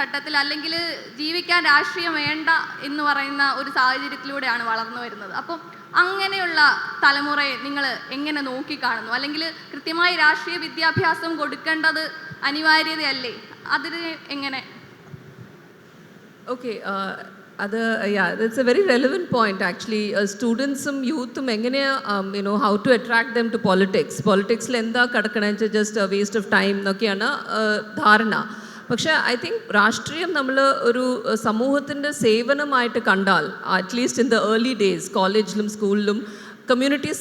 ഘട്ടത്തിൽ, അല്ലെങ്കിൽ ജീവിക്കാൻ രാഷ്ട്രീയം വേണ്ട എന്ന് പറയുന്ന ഒരു സാഹചര്യത്തിലൂടെയാണ് വളർന്നു വരുന്നത്. അപ്പം അങ്ങനെയുള്ള തലമുറയെ നിങ്ങൾ എങ്ങനെ നോക്കിക്കാണുന്നു? അല്ലെങ്കിൽ കൃത്യമായി രാഷ്ട്രീയ വിദ്യാഭ്യാസം കൊടുക്കേണ്ടത് അനിവാര്യതയല്ലേ? അതിന് എങ്ങനെ? ഓക്കെ, അത് it's a very relevant point actually. സ്റ്റുഡൻസും യൂത്തും എങ്ങനെയാണ് how to attract them to പൊളിറ്റിക്സിൽ എന്താ കിടക്കണമെന്ന് വെച്ചാൽ ജസ്റ്റ് വേസ്റ്റ് ഓഫ് ടൈം എന്നൊക്കെയാണ് ധാരണ. പക്ഷേ ഐ തിങ്ക് രാഷ്ട്രീയം നമ്മൾ ഒരു സമൂഹത്തിൻ്റെ സേവനമായിട്ട് കണ്ടാൽ, at least in the early days കോളേജിലും സ്കൂളിലും കമ്മ്യൂണിറ്റി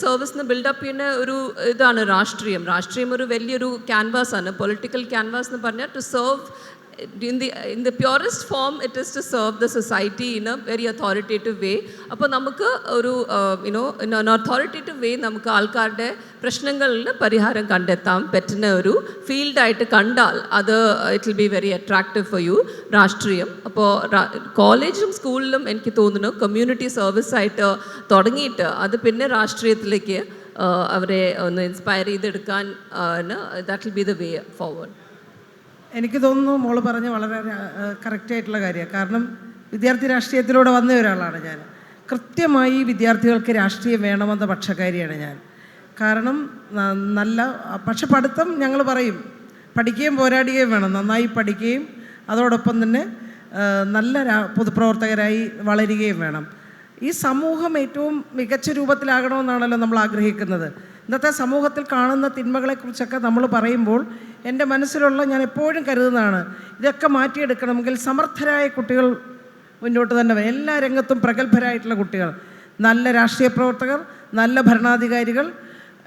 സർവീസിന് ബിൽഡപ്പ് ചെയ്യുന്ന ഒരു ഇതാണ് രാഷ്ട്രീയം ഒരു വലിയൊരു ക്യാൻവാസാണ്. പൊളിറ്റിക്കൽ ക്യാൻവാസ് എന്ന് പറഞ്ഞാൽ to serve in the purest form, it is to serve the society in a very authoritative way. അപ്പോൾ നമുക്ക് ഒരു in an authoritative way നമുക്ക് ആൾക്കാരുടെ പ്രശ്നങ്ങളിൽ പരിഹാരം കണ്ടെത്താൻ പറ്റുന്ന ഒരു ഫീൽഡായിട്ട് കണ്ടാൽ അത് it will be very attractive for you രാഷ്ട്രീയം. അപ്പോൾ കോളേജിലും സ്കൂളിലും എനിക്ക് തോന്നുന്നു കമ്മ്യൂണിറ്റി സർവീസായിട്ട് തുടങ്ങിയിട്ട് അത് പിന്നെ രാഷ്ട്രീയത്തിലേക്ക് അവരെ ഒന്ന് ഇൻസ്പയർ ചെയ്തെടുക്കാൻ that will be the way forward. എനിക്ക് തോന്നുന്നു മോള് പറഞ്ഞ വളരെ കറക്റ്റായിട്ടുള്ള കാര്യമാണ്. കാരണം വിദ്യാർത്ഥി രാഷ്ട്രീയത്തിലൂടെ വന്ന ഒരാളാണ് ഞാൻ. കൃത്യമായി വിദ്യാർത്ഥികൾക്ക് രാഷ്ട്രീയം വേണമെന്ന പക്ഷക്കാരിയാണ് ഞാൻ. കാരണം പക്ഷെ പഠിത്തം ഞങ്ങൾ പറയും, പഠിക്കുകയും പോരാടുകയും വേണം, നന്നായി പഠിക്കുകയും അതോടൊപ്പം തന്നെ നല്ല പൊതുപ്രവർത്തകരായി വളരുകയും വേണം. ഈ സമൂഹം ഏറ്റവും മികച്ച രൂപത്തിലാകണമെന്നാണല്ലോ നമ്മൾ ആഗ്രഹിക്കുന്നത്. ഇന്നത്തെ സമൂഹത്തിൽ കാണുന്ന തിന്മകളെക്കുറിച്ചൊക്കെ നമ്മൾ പറയുമ്പോൾ എൻ്റെ മനസ്സിലുള്ള, ഞാൻ എപ്പോഴും കരുതുന്നതാണ്, ഇതൊക്കെ മാറ്റിയെടുക്കണമെങ്കിൽ സമർത്ഥരായ കുട്ടികൾ മുന്നോട്ട് തന്നെ വരും. എല്ലാ രംഗത്തും പ്രഗത്ഭരായിട്ടുള്ള കുട്ടികൾ, നല്ല രാഷ്ട്രീയ പ്രവർത്തകർ, നല്ല ഭരണാധികാരികൾ,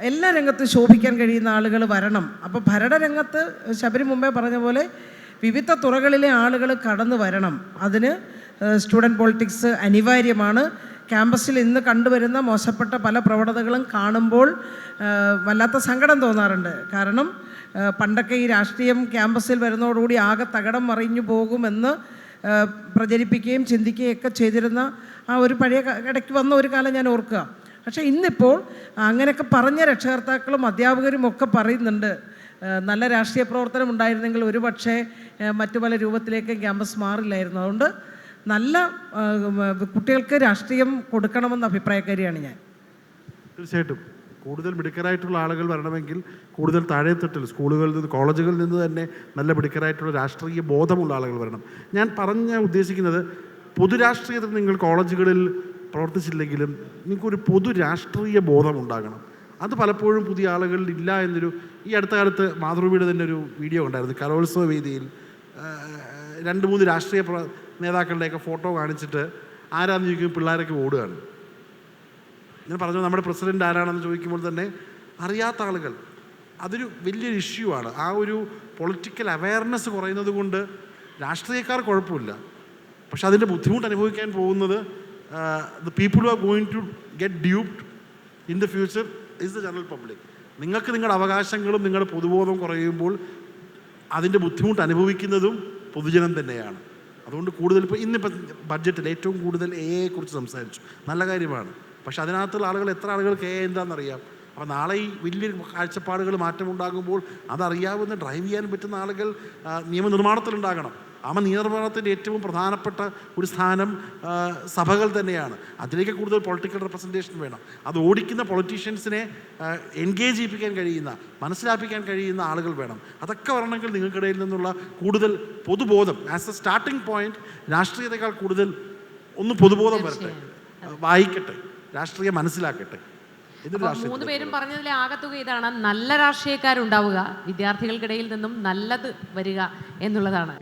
എല്ലാ രംഗത്തും ശോഭിക്കാൻ കഴിയുന്ന ആളുകൾ വരണം. അപ്പോൾ ഭരണരംഗത്ത് ശബരി മുമ്പേ പറഞ്ഞ പോലെ വിവിധ തുറകളിലെ ആളുകൾ കടന്നു വരണം. അതിന് സ്റ്റുഡൻറ്റ് പൊളിറ്റിക്സ് അനിവാര്യമാണ്. ക്യാമ്പസിൽ ഇന്ന് കണ്ടുവരുന്ന മോശപ്പെട്ട പല പ്രവണതകളും കാണുമ്പോൾ വല്ലാത്ത സങ്കടം തോന്നാറുണ്ട്. കാരണം പണ്ടൊക്കെ ഈ രാഷ്ട്രീയം ക്യാമ്പസിൽ വരുന്നതോടുകൂടി ആകെ തകിടം മറിഞ്ഞു പോകുമെന്ന് പ്രചരിപ്പിക്കുകയും ചിന്തിക്കുകയൊക്കെ ചെയ്തിരുന്ന ആ ഒരു പഴയ ഇടയ്ക്ക് വന്ന ഒരു കാലം ഞാൻ ഓർക്കുക. പക്ഷേ ഇന്നിപ്പോൾ അങ്ങനെയൊക്കെ പറഞ്ഞ രക്ഷകർത്താക്കളും അധ്യാപകരും ഒക്കെ പറയുന്നുണ്ട്, നല്ല രാഷ്ട്രീയ പ്രവർത്തനം ഉണ്ടായിരുന്നെങ്കിൽ ഒരു പക്ഷേ മറ്റു പല രൂപത്തിലേക്ക് ക്യാമ്പസ് മാറില്ലായിരുന്നു. അതുകൊണ്ട് നല്ല കുട്ടികൾക്ക് രാഷ്ട്രീയം കൊടുക്കണമെന്ന അഭിപ്രായക്കാരിയാണ് ഞാൻ. തീർച്ചയായിട്ടും കൂടുതൽ മിടുക്കരായിട്ടുള്ള ആളുകൾ വരണമെങ്കിൽ കൂടുതൽ താഴെത്തട്ടിൽ സ്കൂളുകളിൽ നിന്ന് കോളേജുകളിൽ നിന്ന് തന്നെ നല്ല മിടുക്കരായിട്ടുള്ള രാഷ്ട്രീയ ബോധമുള്ള ആളുകൾ വരണം. ഞാൻ ഉദ്ദേശിക്കുന്നത് പൊതുരാഷ്ട്രീയത്തിൽ നിങ്ങൾ കോളേജുകളിൽ പ്രവർത്തിച്ചില്ലെങ്കിലും നിങ്ങൾക്കൊരു പൊതു രാഷ്ട്രീയ ബോധം ഉണ്ടാകണം. അത് പലപ്പോഴും പുതിയ ആളുകളിൽ ഇല്ല എന്നൊരു ഈ അടുത്ത കാലത്ത് മാതൃഭൂമിയുടെ തന്നെ ഒരു വീഡിയോ ഉണ്ടായിരുന്നു. കലോത്സവ വേദിയിൽ 2-3 രാഷ്ട്രീയ നേതാക്കളുടെയൊക്കെ ഫോട്ടോ കാണിച്ചിട്ട് ആരാന്ന് ചോദിക്കുമ്പോൾ പിള്ളേരൊക്കെ ഓടുകയാണ്. ഞാൻ പറഞ്ഞു നമ്മുടെ പ്രസിഡന്റ് ആരാണെന്ന് ചോദിക്കുമ്പോൾ തന്നെ അറിയാത്ത ആളുകൾ, അതൊരു വലിയൊരു ഇഷ്യൂ ആണ്. ആ ഒരു പൊളിറ്റിക്കൽ അവയർനെസ് കുറയുന്നത് കൊണ്ട് രാഷ്ട്രീയക്കാർ കുഴപ്പമില്ല, പക്ഷെ അതിൻ്റെ ബുദ്ധിമുട്ട് അനുഭവിക്കാൻ പോകുന്നത് the people who are going to get duped in the future is the general public. നിങ്ങൾക്ക് നിങ്ങളുടെ അവകാശങ്ങളും നിങ്ങളുടെ പൊതുബോധവും കുറയുമ്പോൾ അതിൻ്റെ ബുദ്ധിമുട്ട് അനുഭവിക്കുന്നതും പൊതുജനം തന്നെയാണ്. അതുകൊണ്ട് കൂടുതൽ ഇന്നിപ്പോൾ ബഡ്ജറ്റിൽ ഏറ്റവും കൂടുതൽ AI-യെക്കുറിച്ച് സംസാരിച്ചു, നല്ല കാര്യമാണ്. പക്ഷെ അതിനകത്തുള്ള ആളുകൾ എത്ര ആളുകൾക്ക് AI എന്താണെന്നറിയാം. അപ്പോൾ നാളെ ഈ വലിയ കാഴ്ചപ്പാടുകൾ മാറ്റമുണ്ടാകുമ്പോൾ അതറിയാവുന്ന ഡ്രൈവ് ചെയ്യാൻ പറ്റുന്ന ആളുകൾ നിയമനിർമ്മാണത്തിലുണ്ടാകണം. ആ നിയമനിർമ്മാണത്തിൻ്റെ ഏറ്റവും പ്രധാനപ്പെട്ട ഒരു സ്ഥാനം സഭകൾ തന്നെയാണ്. അതിലേക്ക് കൂടുതൽ പൊളിറ്റിക്കൽ റെപ്രസെൻറ്റേഷൻ വേണം. അത് ഓടിക്കുന്ന പൊളിറ്റീഷ്യൻസിനെ എൻഗേജ് ചെയ്യിപ്പിക്കാൻ കഴിയുന്ന, മനസ്സിലാപ്പിക്കാൻ കഴിയുന്ന ആളുകൾ വേണം. അതൊക്കെ വരണമെങ്കിൽ നിങ്ങൾക്കിടയിൽ നിന്നുള്ള കൂടുതൽ പൊതുബോധം ആസ് എ സ്റ്റാർട്ടിംഗ് പോയിന്റ്, രാഷ്ട്രീയത്തെക്കാൾ കൂടുതൽ ഒന്ന് പൊതുബോധം വരട്ടെ, വായിക്കട്ടെ, രാഷ്ട്രീയം മനസ്സിലാക്കട്ടെ. 3 പേരും പറഞ്ഞതിലെ ആകത്തുക ഇതാണ്: നല്ല രാഷ്ട്രീയക്കാരുണ്ടാവുക, വിദ്യാർത്ഥികൾക്കിടയിൽ നിന്നും നല്ലത് വരിക എന്നുള്ളതാണ്.